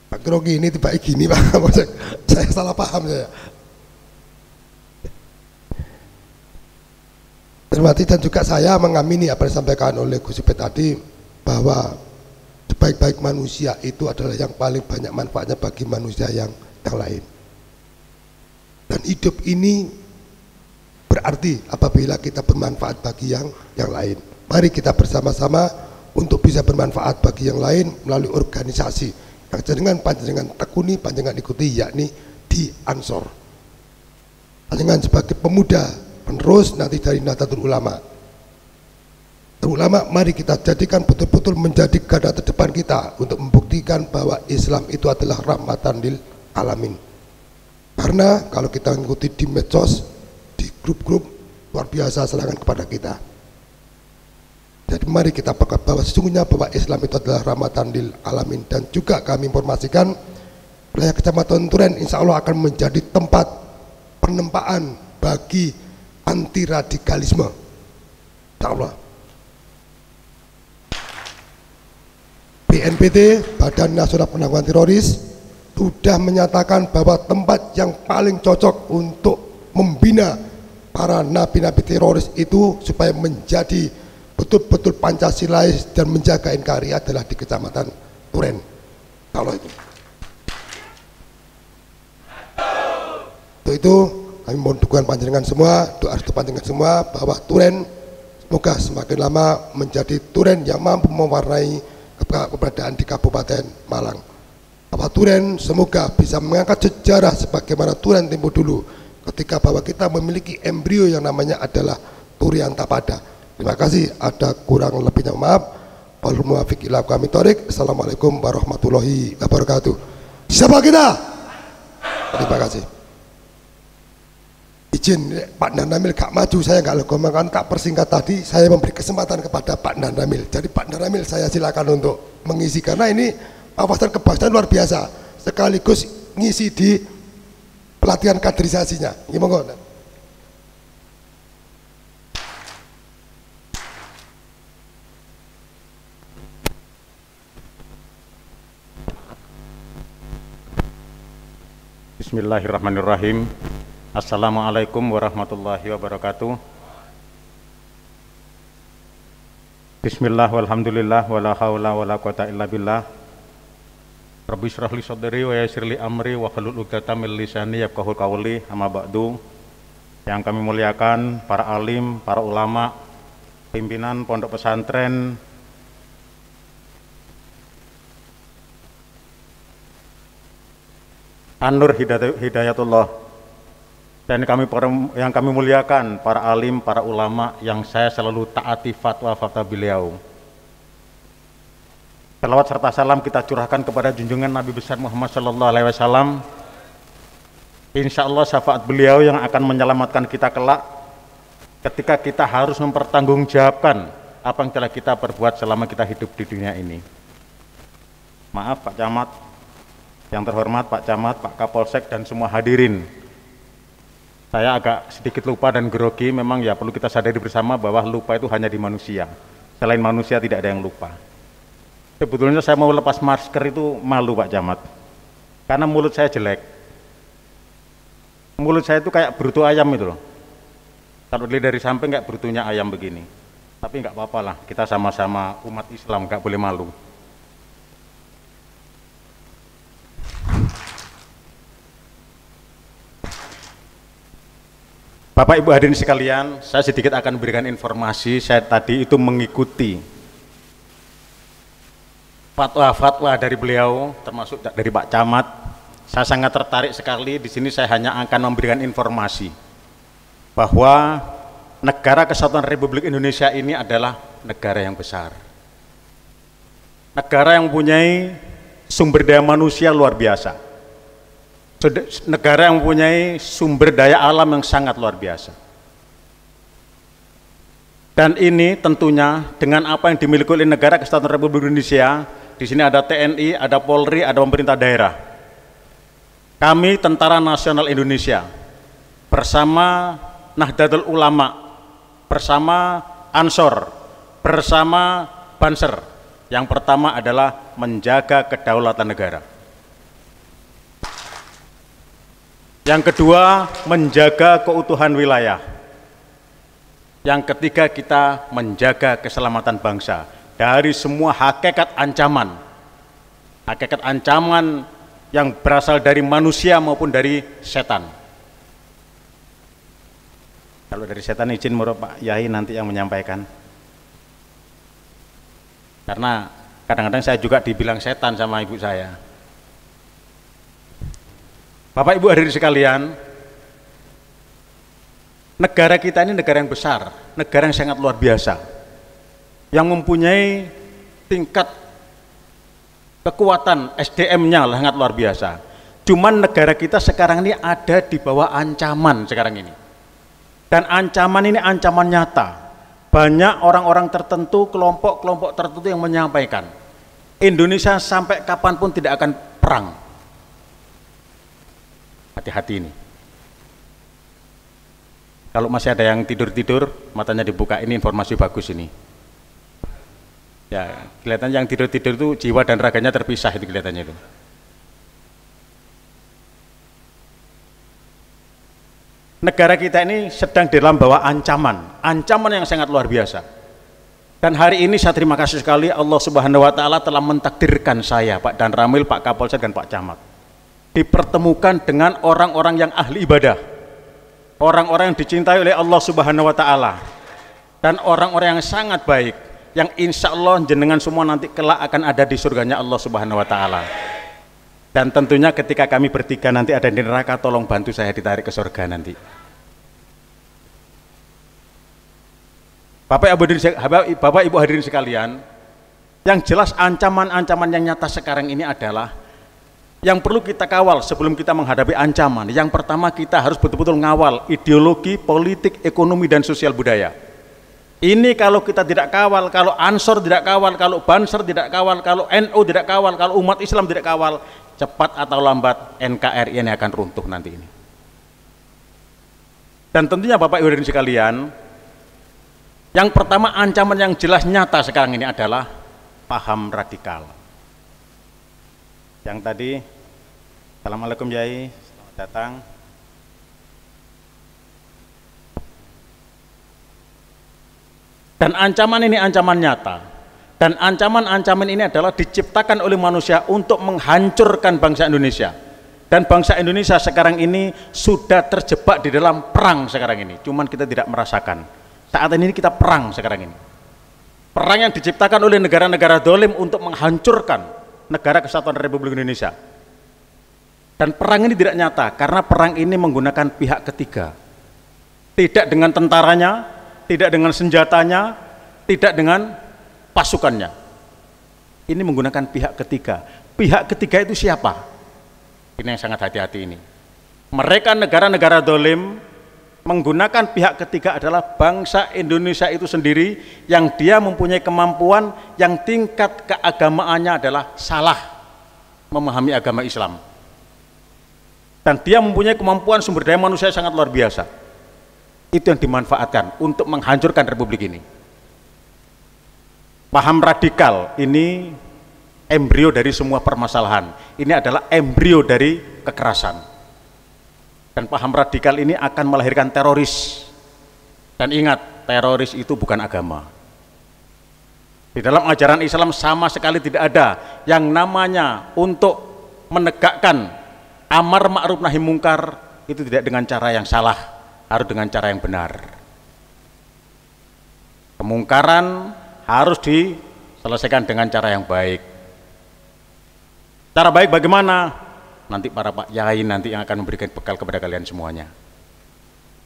Pak Grogi ini tiba gini Pak Kapolsek, saya salah paham saya. Termati dan juga saya mengamini apa yang disampaikan oleh Gus Ipet tadi, bahwa sebaik-baik manusia itu adalah yang paling banyak manfaatnya bagi manusia yang lain. Dan hidup ini berarti apabila kita bermanfaat bagi yang lain. Mari kita bersama-sama untuk bisa bermanfaat bagi yang lain melalui organisasi yang panjenengan tekuni, panjenengan ikuti, yakni di Ansor. Panjenengan sebagai pemuda penerus nanti dari Nahdlatul Ulama. Ulama, mari kita jadikan betul-betul menjadi garda terdepan kita untuk membuktikan bahwa Islam itu adalah rahmatan lil alamin. Karena kalau kita mengikuti di medsos, di grup-grup, luar biasa serangan kepada kita. Jadi mari kita pegang bahwa sesungguhnya bahwa Islam itu adalah rahmatan lil alamin. Dan juga kami informasikan wilayah Kecamatan Turen insya Allah akan menjadi tempat penempaan bagi anti radikalisme. Insya Allah. BNPT, Badan Nasional Penanggulangan Teroris, sudah menyatakan bahwa tempat yang paling cocok untuk membina para napi-napi teroris itu supaya menjadi betul-betul Pancasilais dan menjaga NKRI adalah di Kecamatan Turen. Kalau itu. Untuk itu kami mohon dukungan panjenengan semua, doa restu panjenengan semua bahwa Turen semoga semakin lama menjadi Turen yang mampu mewarnai keberadaan di Kabupaten Malang. Bapak Turen semoga bisa mengangkat sejarah sebagaimana Turen tempo dulu ketika bahwa kita memiliki embrio yang namanya adalah Turian Tapada. Terima kasih, ada kurang lebihnya maaf. Wal muwaffiq ila aqwamit thoriq. Assalamualaikum warahmatullahi wabarakatuh. Siapa kita? Terima kasih. Izin Pak Nanamil gak maju, saya gak legomakan, tak persingkat tadi saya memberi kesempatan kepada Pak Nanamil. Jadi Pak Nanamil saya silakan untuk mengisi karena ini wawasan kebangsaan luar biasa sekaligus ngisi di pelatihan kaderisasinya. Gimana? Bismillahirrahmanirrahim. Assalamualaikum warahmatullahi wabarakatuh. Bismillah walhamdulillah wala haula wala quwata illa billah. Rabbi shrah li sadri wa yassir li amri wa hlul 'uqdatam min lisani yafqahu qawli. Amma ba'du. Yang kami muliakan para alim, para ulama, pimpinan pondok pesantren An-Nur Hidayatullah, dan yang kami muliakan para alim, para ulama yang saya selalu taati fatwa-fatwa beliau. Salawat serta salam kita curahkan kepada junjungan Nabi besar Muhammad sallallahu alaihi wasallam. Insya Allah syafaat beliau yang akan menyelamatkan kita kelak ketika kita harus mempertanggungjawabkan apa yang telah kita perbuat selama kita hidup di dunia ini. Maaf Pak Camat, yang terhormat Pak Camat, Pak Kapolsek dan semua hadirin. Saya agak sedikit lupa dan grogi, memang ya perlu kita sadari bersama bahwa lupa itu hanya di manusia. Selain manusia tidak ada yang lupa. Sebetulnya saya mau lepas masker itu malu Pak Camat, karena mulut saya jelek. Mulut saya itu kayak bruto ayam itu loh. Kalau dilihat dari samping kayak brutunya ayam begini. Tapi nggak apa-apa lah, kita sama-sama umat Islam, nggak boleh malu. Bapak Ibu hadirin sekalian, saya sedikit akan memberikan informasi. Saya tadi itu mengikuti fatwa-fatwa dari beliau, termasuk dari Pak Camat. Saya sangat tertarik sekali. Di sini saya hanya akan memberikan informasi bahwa negara Kesatuan Republik Indonesia ini adalah negara yang besar, negara yang mempunyai sumber daya manusia luar biasa, negara yang mempunyai sumber daya alam yang sangat luar biasa. Dan ini tentunya dengan apa yang dimiliki oleh negara Kesatuan Republik Indonesia. Di sini ada TNI, ada Polri, ada pemerintah daerah. Kami Tentara Nasional Indonesia bersama Nahdlatul Ulama, bersama Ansor, bersama Banser. Yang pertama adalah menjaga kedaulatan negara. Yang kedua, menjaga keutuhan wilayah. Yang ketiga, kita menjaga keselamatan bangsa dari semua hakikat ancaman yang berasal dari manusia maupun dari setan. Kalau dari setan izin menurut Pak Yai nanti yang menyampaikan. Karena kadang-kadang saya juga dibilang setan sama ibu saya. Bapak Ibu hadirin sekalian, negara kita ini negara yang besar, negara yang sangat luar biasa, yang mempunyai tingkat kekuatan SDM-nya sangat luar biasa. Cuman negara kita sekarang ini ada di bawah ancaman sekarang ini. Dan ancaman ini ancaman nyata. Banyak orang-orang tertentu, kelompok-kelompok tertentu yang menyampaikan Indonesia sampai kapanpun tidak akan perang. Hati-hati ini. Kalau masih ada yang tidur-tidur, matanya dibuka, ini informasi bagus ini. Ya, kelihatan yang tidur-tidur itu jiwa dan raganya terpisah, itu kelihatannya itu. Negara kita ini sedang dalam bawah ancaman yang sangat luar biasa. Dan hari ini saya terima kasih sekali Allah Subhanahu wa taala telah mentakdirkan saya, Pak Dan Ramil, Pak Kapolsek dan Pak Camat dipertemukan dengan orang-orang yang ahli ibadah, orang-orang yang dicintai oleh Allah Subhanahu wa taala, dan orang-orang yang sangat baik, yang insya Allah jenengan semua nanti kelak akan ada di surganya Allah Subhanahu wa taala. Dan tentunya ketika kami bertiga nanti ada di neraka, tolong bantu saya ditarik ke surga nanti. Bapak Ibu hadirin sekalian, yang jelas ancaman-ancaman yang nyata sekarang ini adalah yang perlu kita kawal sebelum kita menghadapi ancaman. Yang pertama, kita harus betul-betul ngawal ideologi, politik, ekonomi, dan sosial budaya. Ini kalau kita tidak kawal, kalau Ansor tidak kawal, kalau Banser tidak kawal, kalau NU tidak kawal, kalau umat Islam tidak kawal, cepat atau lambat NKRI ini akan runtuh nanti ini. Dan tentunya Bapak Ibu hadirin sekalian, yang pertama ancaman yang jelas nyata sekarang ini adalah paham radikal. Yang tadi, Assalamualaikum Yai, selamat datang. Dan ancaman ini ancaman nyata. Dan ancaman-ancaman ini adalah diciptakan oleh manusia untuk menghancurkan bangsa Indonesia. Dan bangsa Indonesia sekarang ini sudah terjebak di dalam perang sekarang ini. Cuman kita tidak merasakan. Saat ini kita perang sekarang ini. Perang yang diciptakan oleh negara-negara dolim untuk menghancurkan negara kesatuan Republik Indonesia. Dan perang ini tidak nyata karena perang ini menggunakan pihak ketiga. Tidak dengan tentaranya, tidak dengan senjatanya, tidak dengan pasukannya. Ini menggunakan pihak ketiga. Pihak ketiga itu siapa? Ini yang sangat hati-hati ini. Mereka negara-negara dolim menggunakan pihak ketiga adalah bangsa Indonesia itu sendiri, yang dia mempunyai kemampuan yang tingkat keagamaannya adalah salah memahami agama Islam. Dan dia mempunyai kemampuan sumber daya manusia sangat luar biasa. Itu yang dimanfaatkan untuk menghancurkan republik ini. Paham radikal ini embrio dari semua permasalahan. Ini adalah embrio dari kekerasan. Dan paham radikal ini akan melahirkan teroris. Dan ingat, teroris itu bukan agama. Di dalam ajaran Islam sama sekali tidak ada yang namanya untuk menegakkan amar ma'ruf nahi mungkar itu tidak dengan cara yang salah, harus dengan cara yang benar. Kemungkaran harus diselesaikan dengan cara yang baik. Cara baik bagaimana? Nanti para Pak Yai nanti yang akan memberikan bekal kepada kalian semuanya.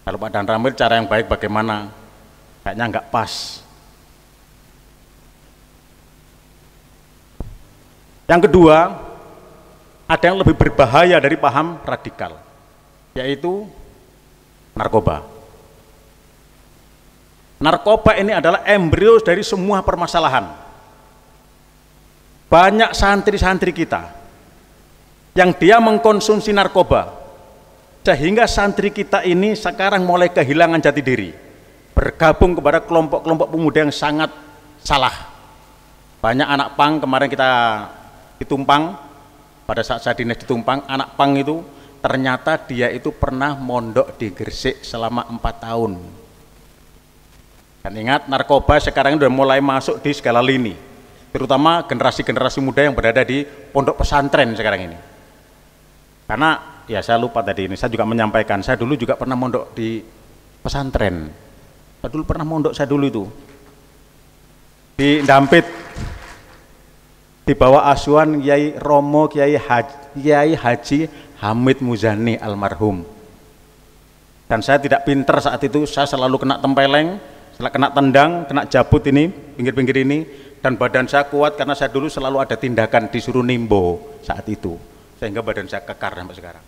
Kalau Pak Dan Ramil cara yang baik bagaimana? Kayaknya nggak pas. Yang kedua, ada yang lebih berbahaya dari paham radikal, yaitu narkoba. Narkoba ini adalah embrio dari semua permasalahan. Banyak santri-santri kita yang dia mengkonsumsi narkoba, sehingga santri kita ini sekarang mulai kehilangan jati diri, bergabung kepada kelompok-kelompok pemuda yang sangat salah. Banyak anak pang, kemarin kita di Tumpang, pada saat saya dinas di Tumpang, anak pang itu ternyata dia itu pernah mondok di Gresik selama 4 tahun. Dan ingat, narkoba sekarang sudah mulai masuk di segala lini, terutama generasi-generasi muda yang berada di pondok pesantren sekarang ini. Karena ya saya lupa tadi ini, saya juga menyampaikan, saya dulu juga pernah mondok di pesantren. Saya dulu pernah mondok, saya dulu itu di Dampit, di bawah asuhan Kiai Romo Kiai Haji Hamid Muzani almarhum. Dan saya tidak pinter saat itu, saya selalu kena tempeleng, kena tendang, kena jabut ini, pinggir-pinggir ini, dan badan saya kuat karena saya dulu selalu ada tindakan disuruh nimbo saat itu, sehingga badan saya kekar sampai sekarang.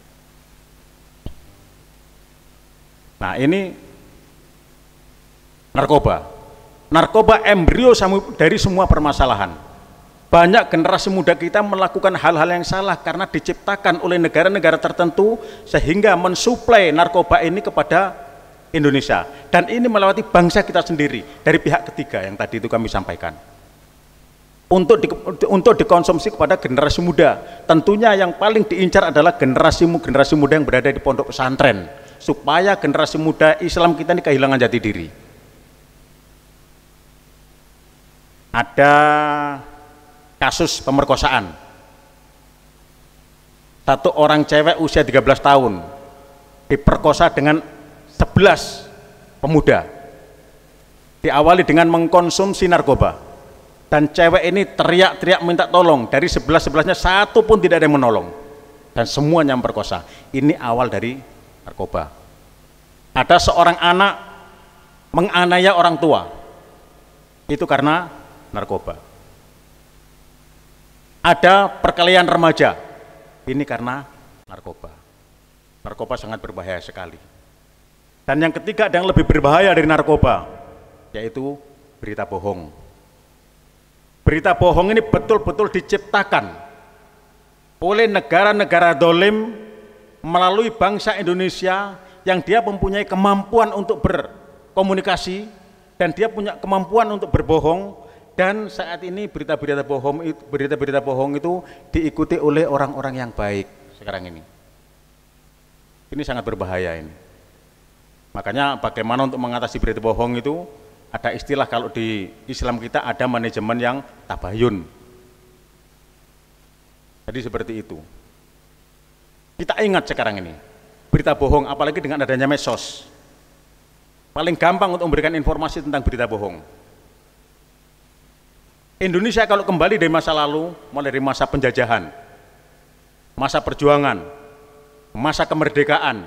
Nah ini narkoba. Narkoba embrio dari semua permasalahan. Banyak generasi muda kita melakukan hal-hal yang salah karena diciptakan oleh negara-negara tertentu sehingga mensuplai narkoba ini kepada Indonesia, dan ini melewati bangsa kita sendiri dari pihak ketiga yang tadi itu kami sampaikan untuk dikonsumsi kepada generasi muda. Tentunya yang paling diincar adalah generasi muda yang berada di pondok pesantren, supaya generasi muda Islam kita ini kehilangan jati diri. Ada kasus pemerkosaan, satu orang cewek usia 13 tahun diperkosa dengan 11 pemuda, diawali dengan mengkonsumsi narkoba, dan cewek ini teriak-teriak minta tolong. Dari 11-11-nya satu pun tidak ada yang menolong. dan semuanya memperkosa. Ini awal dari narkoba. Ada seorang anak menganiaya orang tua, itu karena narkoba. Ada perkelahian remaja, ini karena narkoba. Narkoba sangat berbahaya sekali. Dan yang ketiga ada yang lebih berbahaya dari narkoba, yaitu berita bohong. Berita bohong ini betul-betul diciptakan oleh negara-negara dolim melalui bangsa Indonesia yang dia mempunyai kemampuan untuk berkomunikasi dan dia punya kemampuan untuk berbohong, dan saat ini berita-berita bohong itu diikuti oleh orang-orang yang baik sekarang ini. Ini sangat berbahaya ini. Makanya bagaimana untuk mengatasi berita bohong itu, ada istilah kalau di Islam kita ada manajemen yang tabayun. Jadi seperti itu. Kita ingat sekarang ini, berita bohong apalagi dengan adanya medsos. Paling gampang untuk memberikan informasi tentang berita bohong. Indonesia kalau kembali dari masa lalu, mulai dari masa penjajahan, masa perjuangan, masa kemerdekaan,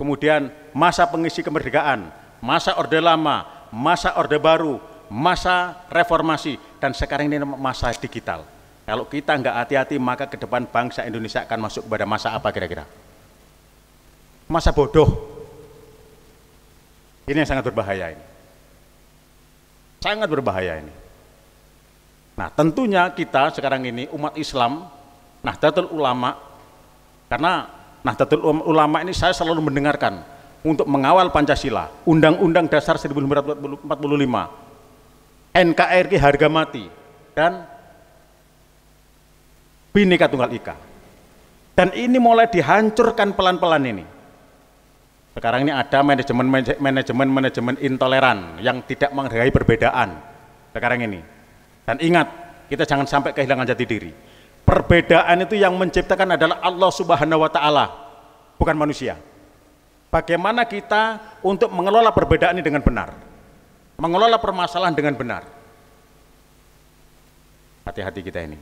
kemudian masa pengisi kemerdekaan, masa Orde Lama, masa Orde Baru, masa reformasi, dan sekarang ini masa digital. Kalau kita nggak hati-hati, maka ke depan bangsa Indonesia akan masuk kepada masa apa kira-kira? Masa bodoh. Ini yang sangat berbahaya ini. Sangat berbahaya ini. Nah, tentunya kita sekarang ini umat Islam, Nahdlatul Ulama, karena Nahdlatul Ulama ini saya selalu mendengarkan untuk mengawal Pancasila, Undang-Undang Dasar 1945, NKRI harga mati, dan Bhinneka Tunggal Ika. Dan ini mulai dihancurkan pelan-pelan ini. Sekarang ini ada manajemen intoleran yang tidak menghargai perbedaan sekarang ini. Dan ingat, kita jangan sampai kehilangan jati diri. Perbedaan itu yang menciptakan adalah Allah Subhanahu wa Ta'ala, bukan manusia. Bagaimana kita untuk mengelola perbedaan ini dengan benar, mengelola permasalahan dengan benar. Hati-hati kita ini.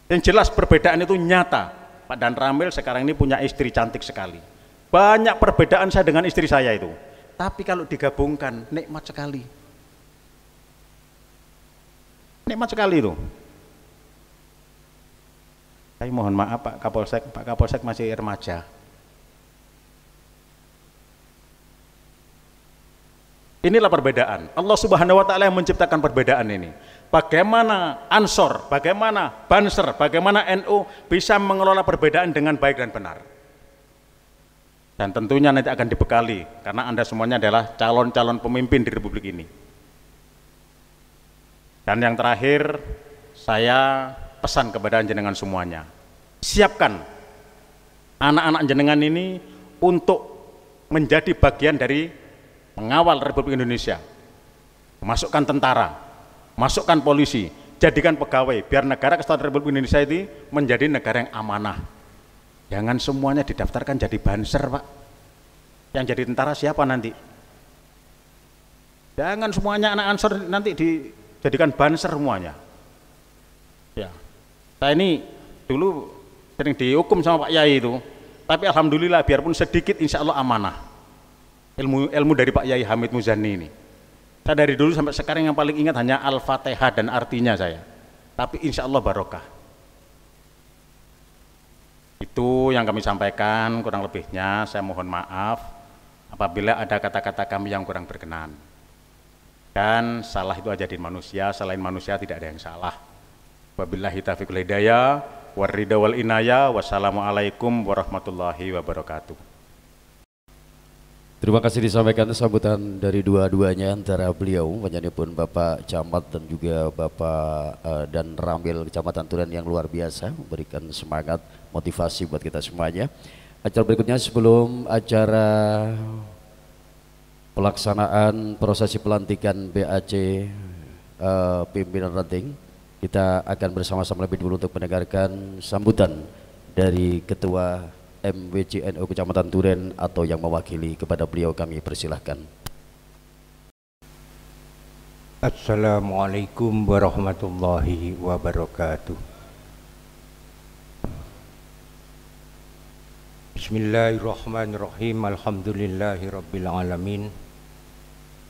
Yang jelas perbedaan itu nyata. Pak Dan Ramil sekarang ini punya istri cantik sekali. Banyak perbedaan saya dengan istri saya itu. Tapi kalau digabungkan, nikmat sekali. Nikmat sekali itu. Saya mohon maaf Pak Kapolsek masih remaja. Inilah perbedaan. Allah Subhanahu wa Ta'ala yang menciptakan perbedaan ini. Bagaimana Ansor, bagaimana Banser, bagaimana NU bisa mengelola perbedaan dengan baik dan benar. Dan tentunya nanti akan dibekali, karena Anda semuanya adalah calon-calon pemimpin di Republik ini. Dan yang terakhir, saya pesan kepada jenengan semuanya, siapkan anak-anak jenengan ini untuk menjadi bagian dari mengawal Republik Indonesia. Masukkan tentara, masukkan polisi, jadikan pegawai, biar negara kesatuan Republik Indonesia itu menjadi negara yang amanah. Jangan semuanya didaftarkan jadi banser, Pak. Yang jadi tentara siapa nanti? Jangan semuanya anak Ansor nanti dijadikan banser semuanya. Ya, saya ini dulu sering dihukum sama Pak Yai itu, tapi alhamdulillah biarpun sedikit insya Allah amanah. Ilmu dari Pak Yai Hamid Muzani ini. Saya dari dulu sampai sekarang yang paling ingat hanya Al-Fatihah dan artinya saya. Tapi insya Allah barokah. Itu yang kami sampaikan, kurang lebihnya saya mohon maaf apabila ada kata-kata kami yang kurang berkenan. Dan salah itu aja di manusia, selain manusia tidak ada yang salah. Wabillahi taufiq wal hidayah, warida wal inayah, wassalamualaikum warahmatullahi wabarakatuh. Terima kasih disampaikan sambutan dari dua-duanya antara beliau, penyanyiipun Bapak Camat dan juga Bapak Dan Ramil Kecamatan Turen yang luar biasa, memberikan semangat, motivasi buat kita semuanya. Acara berikutnya sebelum acara pelaksanaan prosesi pelantikan BAC pimpinan ranting, kita akan bersama-sama lebih dulu untuk mendengarkan sambutan dari Ketua MWCNU Kecamatan Turen atau yang mewakili kepada beliau, kami persilahkan. Assalamualaikum warahmatullahi wabarakatuh. Bismillahirrahmanirrahim. Alhamdulillahirabbil alamin.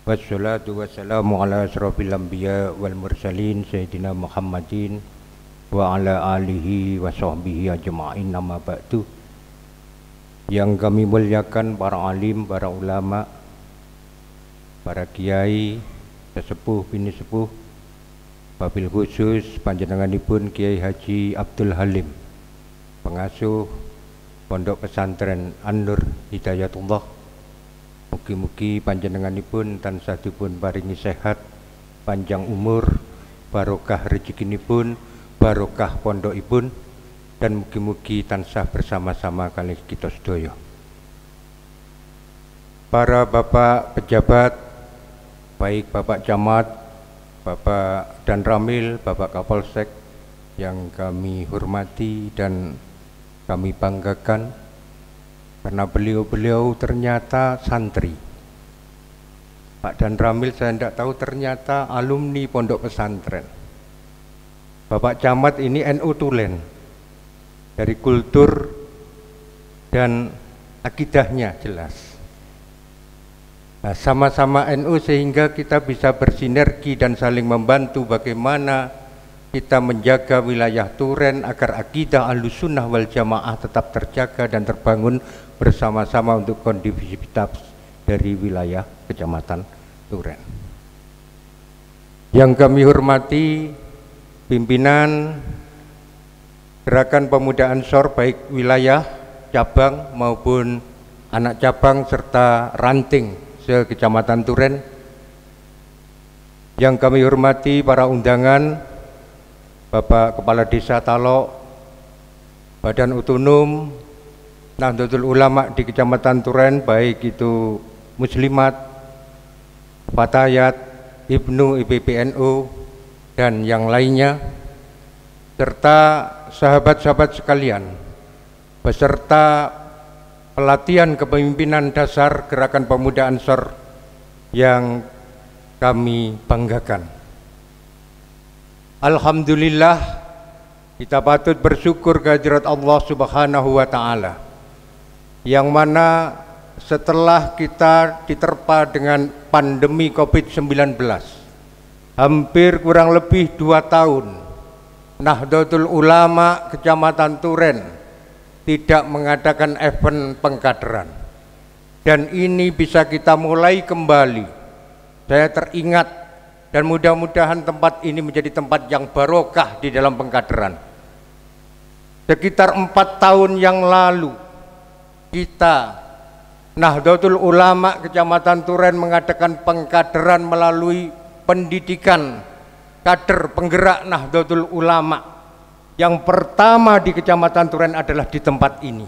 Wassalatu wassalamu ala asrofil anbiya wal mursalin sayyidina Muhammadin wa ala alihi wa sahbihi ajma'in, amma ba'du. Yang kami muliakan para alim, para ulama, para kiai, sesepuh bini sepuh, wabil khusus panjenenganipun Kiai Haji Abdul Halim, pengasuh Pondok Pesantren An-Nur Hidayatullah. Mugi-mugi panjenenganipun tansah dipun paringi sehat, panjang umur, barokah rezekinipun, barokah pondokipun, dan mugi-mugi tansah bersama-sama kalih kita sedaya. Para bapak pejabat, baik Bapak Camat, Bapak Dan Ramil, Bapak Kapolsek yang kami hormati dan kami banggakan, karena beliau-beliau ternyata santri. Pak Dan Ramil saya tidak tahu ternyata alumni pondok pesantren. Bapak Camat ini NU Tulen, dari kultur dan akidahnya jelas. Nah, sama-sama NU sehingga kita bisa bersinergi dan saling membantu bagaimana kita menjaga wilayah Turen agar akidah Ahlussunnah wal Jamaah tetap terjaga dan terbangun bersama-sama untuk kondusivitas dari wilayah Kecamatan Turen. Yang kami hormati pimpinan Gerakan Pemuda Ansor baik wilayah, cabang maupun anak cabang serta ranting se-Kecamatan Turen. Yang kami hormati para undangan, Bapak Kepala Desa Talok, Badan Otonom Nahdlatul Ulama di Kecamatan Turen, baik itu Muslimat, Fatayat, Ibnu, IPPNU, dan yang lainnya, serta sahabat-sahabat sekalian, beserta pelatihan kepemimpinan dasar Gerakan Pemuda Ansor yang kami banggakan. Alhamdulillah, kita patut bersyukur kehadirat Allah Subhanahu wa Ta'ala, yang mana setelah kita diterpa dengan pandemi COVID-19 hampir kurang lebih 2 tahun, Nahdlatul Ulama Kecamatan Turen tidak mengadakan event pengkaderan, dan ini bisa kita mulai kembali. Saya teringat, dan mudah-mudahan tempat ini menjadi tempat yang barokah di dalam pengkaderan. Sekitar 4 tahun yang lalu kita Nahdlatul Ulama Kecamatan Turen mengadakan pengkaderan melalui pendidikan kader penggerak Nahdlatul Ulama. Yang pertama di Kecamatan Turen adalah di tempat ini.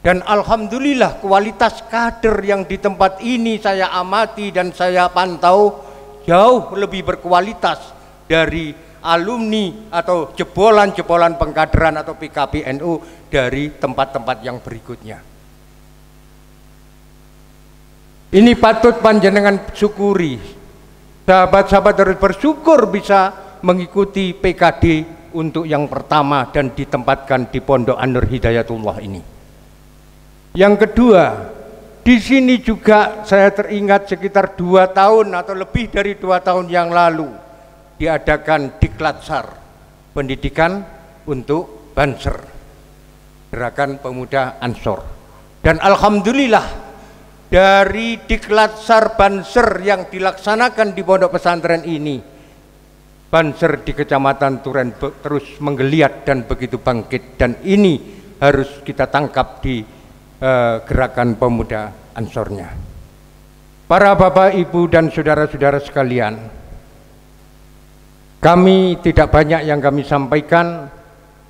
Dan alhamdulillah kualitas kader yang di tempat ini saya amati dan saya pantau jauh lebih berkualitas dari alumni atau jebolan-jebolan pengkaderan atau PKPNU dari tempat-tempat yang berikutnya. Ini patut panjenengan syukuri. Sahabat-sahabat harus bersyukur bisa mengikuti PKD untuk yang pertama dan ditempatkan di Pondok An-Nur Hidayatullah ini. Yang kedua, di sini juga saya teringat sekitar 2 tahun atau lebih dari 2 tahun yang lalu diadakan Diklatsar pendidikan untuk Banser, Gerakan Pemuda Ansor. Dan alhamdulillah dari Diklatsar Banser yang dilaksanakan di pondok pesantren ini, Banser di Kecamatan Turen terus menggeliat dan begitu bangkit, dan ini harus kita tangkap di Gerakan Pemuda Ansornya. Para bapak, ibu, dan saudara-saudara sekalian, kami tidak banyak yang kami sampaikan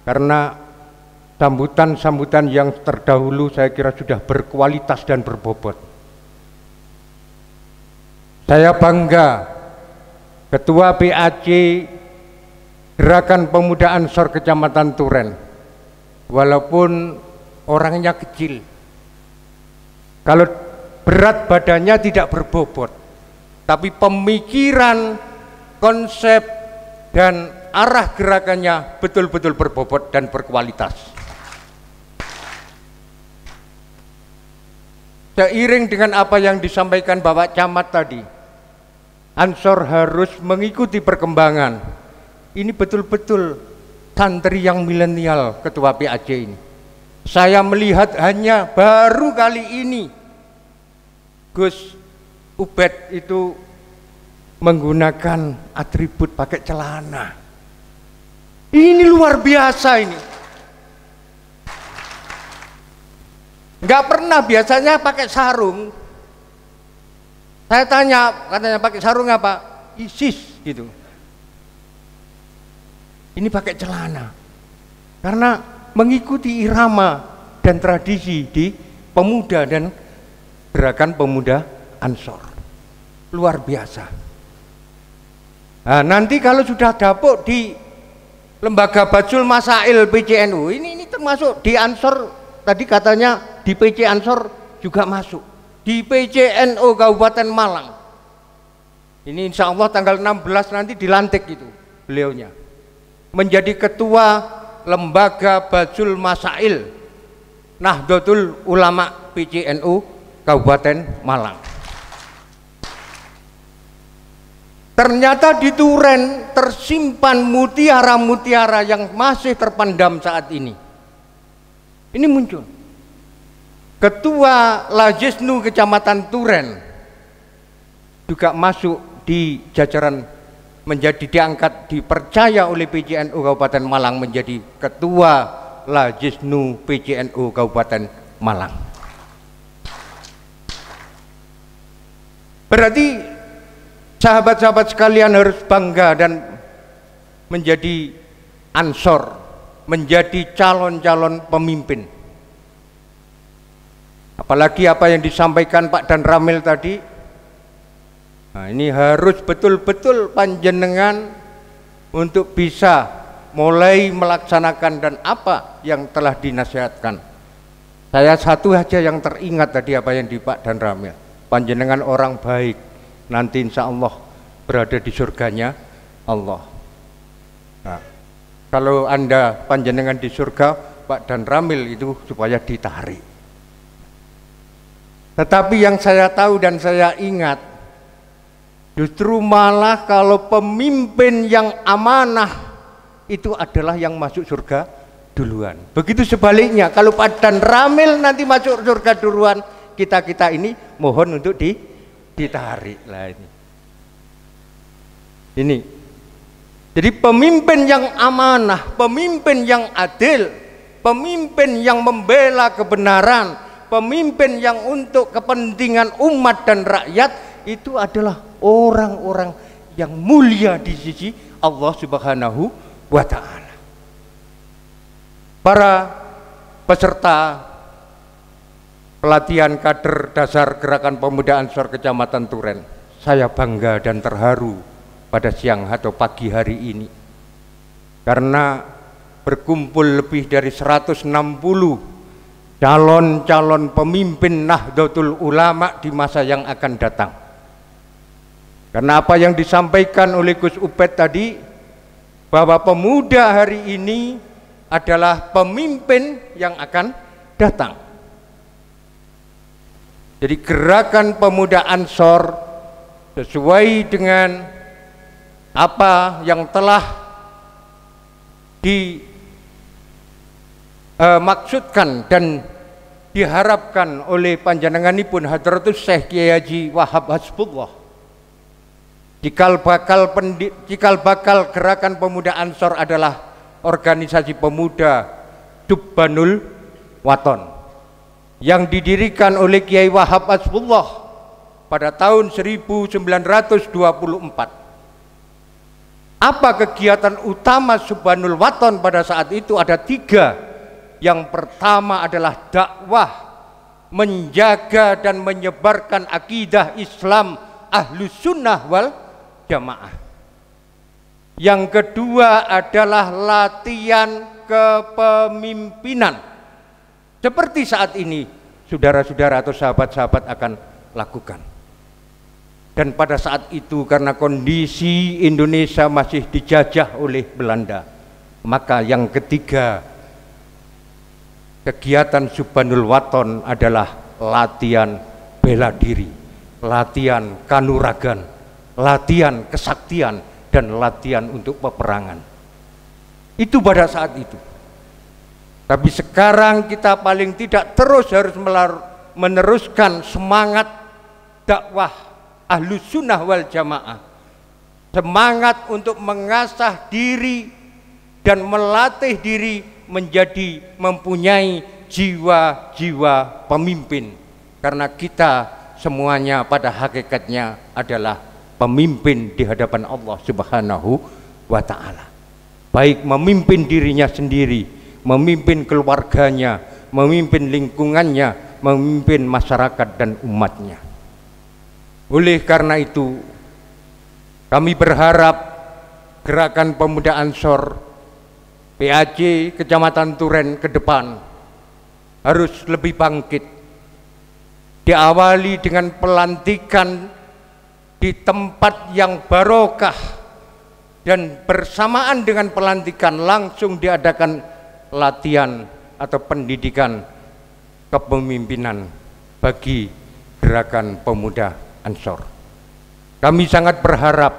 karena sambutan-sambutan yang terdahulu saya kira sudah berkualitas dan berbobot. Saya bangga Ketua PAC Gerakan Pemuda Ansor Kecamatan Turen, walaupun orangnya kecil, kalau berat badannya tidak berbobot, tapi pemikiran, konsep, dan arah gerakannya betul-betul berbobot dan berkualitas. seiring dengan apa yang disampaikan Bapak Camat tadi, Ansor harus mengikuti perkembangan. Ini betul-betul santri yang milenial Ketua PAJ ini. Saya melihat hanya baru kali ini Gus Ubed itu menggunakan atribut pakai celana. Ini luar biasa ini. Nggak pernah, biasanya pakai sarung. Saya tanya, katanya pakai sarung apa? ISIS gitu. Ini pakai celana. Karena mengikuti irama dan tradisi di pemuda dan gerakan pemuda Ansor. Luar biasa. Nah, nanti kalau sudah dapuk di Lembaga Bajul Masail PCNU, ini termasuk di Ansor, tadi katanya di PC Ansor juga masuk. Di PCNU Kabupaten Malang. Ini insya Allah tanggal 16 nanti dilantik itu beliaunya. Menjadi ketua Lembaga Bajul Masail Nahdlatul Ulama PCNU Kabupaten Malang. Ternyata di Turen tersimpan mutiara-mutiara yang masih terpendam saat ini. Ini muncul. Ketua Lajisnu Kecamatan Turen juga masuk di jajaran, menjadi diangkat, dipercaya oleh PCNU Kabupaten Malang menjadi Ketua Lajisnu PCNU Kabupaten Malang. Berarti sahabat-sahabat sekalian harus bangga dan menjadi ansor, menjadi calon-calon pemimpin. Apalagi apa yang disampaikan Pak Dan Ramil tadi. Nah, ini harus betul-betul panjenengan untuk bisa mulai melaksanakan dan apa yang telah dinasihatkan. Saya satu aja yang teringat tadi apa yang di Pak Dan Ramil. Panjenengan orang baik, nanti insya Allah berada di surganya Allah. Nah, kalau Anda panjenengan di surga, Pak Dan Ramil itu supaya ditarik. Tetapi yang saya tahu dan saya ingat, justru malah kalau pemimpin yang amanah itu adalah yang masuk surga duluan. Begitu sebaliknya, kalau Pak Dan Ramil nanti masuk surga duluan, kita ini mohon untuk ditarik lah ini. Ini. Jadi pemimpin yang amanah, pemimpin yang adil, pemimpin yang membela kebenaran, pemimpin yang untuk kepentingan umat dan rakyat, itu adalah orang-orang yang mulia di sisi Allah Subhanahu wa Ta'ala. Para peserta pelatihan kader dasar Gerakan Pemuda Ansor Kecamatan Turen, saya bangga dan terharu pada siang atau pagi hari ini karena berkumpul lebih dari 160 calon-calon pemimpin Nahdlatul Ulama di masa yang akan datang. Karena apa yang disampaikan oleh Gus Ubed tadi, bahwa pemuda hari ini adalah pemimpin yang akan datang. Jadi gerakan pemuda Ansor sesuai dengan apa yang telah dimaksudkan dan diharapkan oleh panjenenganipun Hadratus Syekh Kiai Haji Wahab Hasbullah. Cikal bakal gerakan pemuda Ansor adalah organisasi pemuda Dubbanul Waton yang didirikan oleh Kiai Wahab Hasbullah pada tahun 1924. Apa kegiatan utama Subhanul Waton pada saat itu? Ada 3. Yang pertama adalah dakwah, menjaga dan menyebarkan akidah Islam Ahlus Sunnah wal Jamaah. Yang kedua adalah latihan kepemimpinan. Seperti saat ini saudara-saudara atau sahabat-sahabat akan lakukan. Dan pada saat itu karena kondisi Indonesia masih dijajah oleh Belanda, maka yang ketiga kegiatan Subhanul Waton adalah latihan bela diri, latihan kanuragan, latihan kesaktian, dan latihan untuk peperangan. Itu pada saat itu. Tapi sekarang kita paling tidak terus harus meneruskan semangat dakwah Ahlus Sunnah wal Jamaah, semangat untuk mengasah diri dan melatih diri menjadi mempunyai jiwa-jiwa pemimpin, karena kita semuanya pada hakikatnya adalah pemimpin di hadapan Allah Subhanahu wa Ta'ala, baik memimpin dirinya sendiri, memimpin keluarganya, memimpin lingkungannya, memimpin masyarakat dan umatnya. Oleh karena itu, kami berharap Gerakan Pemuda Ansor PAJ Kecamatan Turen ke depan harus lebih bangkit, diawali dengan pelantikan di tempat yang barokah, dan bersamaan dengan pelantikan langsung diadakan latihan atau pendidikan kepemimpinan bagi Gerakan Pemuda Ansor. Kami sangat berharap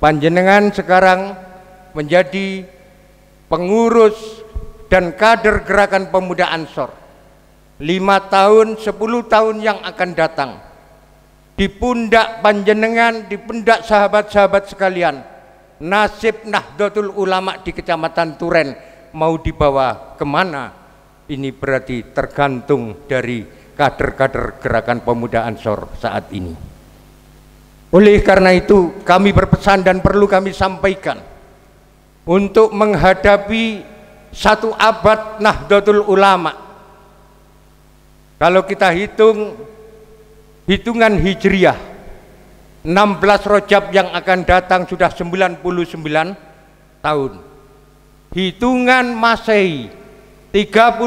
panjenengan sekarang menjadi pengurus dan kader Gerakan Pemuda Ansor. 5 tahun, 10 tahun yang akan datang, di pundak panjenengan, di pundak sahabat-sahabat sekalian, nasib Nahdlatul Ulama di Kecamatan Turen mau dibawa kemana, ini berarti tergantung dari kader-kader Gerakan Pemuda Ansor saat ini. Oleh karena itu kami berpesan dan perlu kami sampaikan, untuk menghadapi 1 abad Nahdlatul Ulama, kalau kita hitungan hijriah 16 Rajab yang akan datang sudah 99 tahun. Hitungan Masehi 31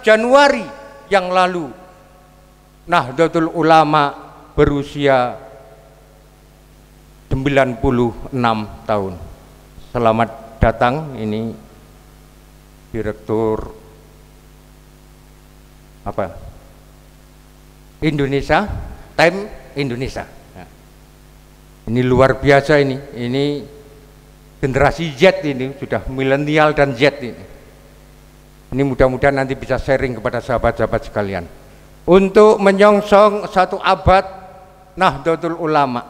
Januari yang lalu Nahdlatul Ulama berusia 96 tahun. Selamat datang, ini Direktur Indonesia, Time Indonesia. Ini luar biasa ini generasi Z, ini sudah milenial dan Z ini. Ini mudah-mudahan nanti bisa sharing kepada sahabat-sahabat sekalian. Untuk menyongsong 1 abad Nahdlatul Ulama,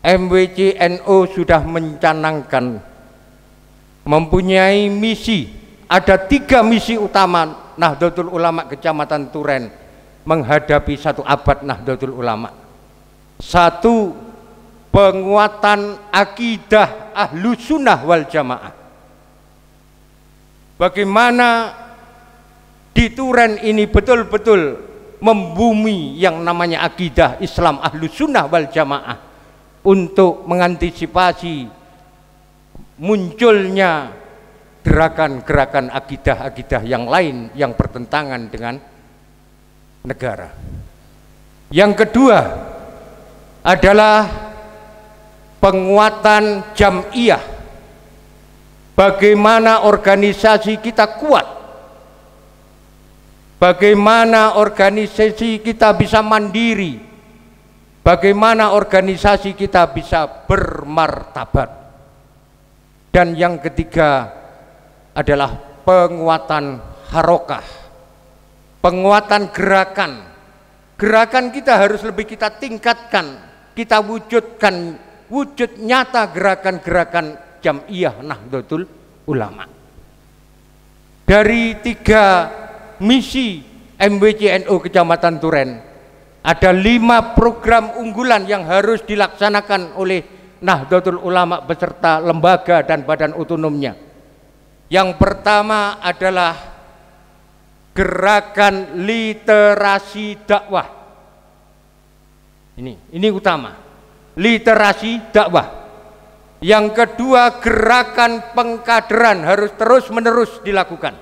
MWC-NU sudah mencanangkan mempunyai misi. Ada 3 misi utama Nahdlatul Ulama Kecamatan Turen menghadapi 1 abad Nahdlatul Ulama. 1, penguatan akidah Ahlus Sunnah wal Jamaah. Bagaimana di Turen ini betul-betul membumi yang namanya akidah Islam Ahlus Sunnah wal Jamaah, untuk mengantisipasi munculnya gerakan-gerakan akidah-akidah yang lain yang bertentangan dengan negara. Yang kedua adalah penguatan jam'iyah. Bagaimana organisasi kita kuat, bagaimana organisasi kita bisa mandiri, bagaimana organisasi kita bisa bermartabat. Dan yang ketiga adalah penguatan harokah, penguatan gerakan. Gerakan kita harus lebih kita tingkatkan, kita wujudkan wujud nyata gerakan-gerakan Jam'iyah Nahdlatul Ulama. Dari 3 misi MWC-NU Kecamatan Turen, ada 5 program unggulan yang harus dilaksanakan oleh Nahdlatul Ulama beserta lembaga dan badan otonomnya. Yang pertama adalah gerakan literasi dakwah. Ini utama, literasi dakwah. Yang kedua, gerakan pengkaderan harus terus-menerus dilakukan.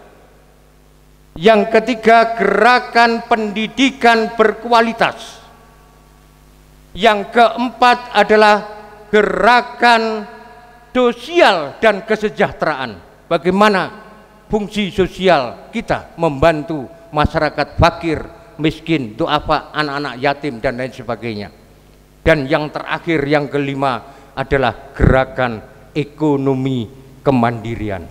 Yang ketiga, gerakan pendidikan berkualitas. Yang keempat adalah gerakan sosial dan kesejahteraan. Bagaimana fungsi sosial kita membantu masyarakat fakir, miskin, duafa, anak-anak yatim dan lain sebagainya. Dan yang terakhir, yang kelima adalah gerakan ekonomi kemandirian.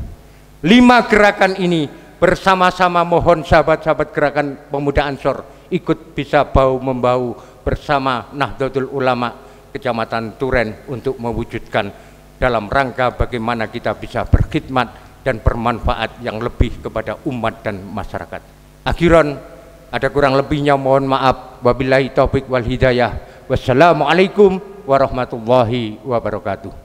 5 gerakan ini bersama-sama mohon sahabat-sahabat gerakan pemuda Ansor ikut bisa bahu-membahu bersama Nahdlatul Ulama Kecamatan Turen untuk mewujudkan dalam rangka bagaimana kita bisa berkhidmat dan bermanfaat yang lebih kepada umat dan masyarakat. Akhiran, ada kurang lebihnya mohon maaf. Wabillahi taufik wal hidayah. Wassalamualaikum warahmatullahi wabarakatuh.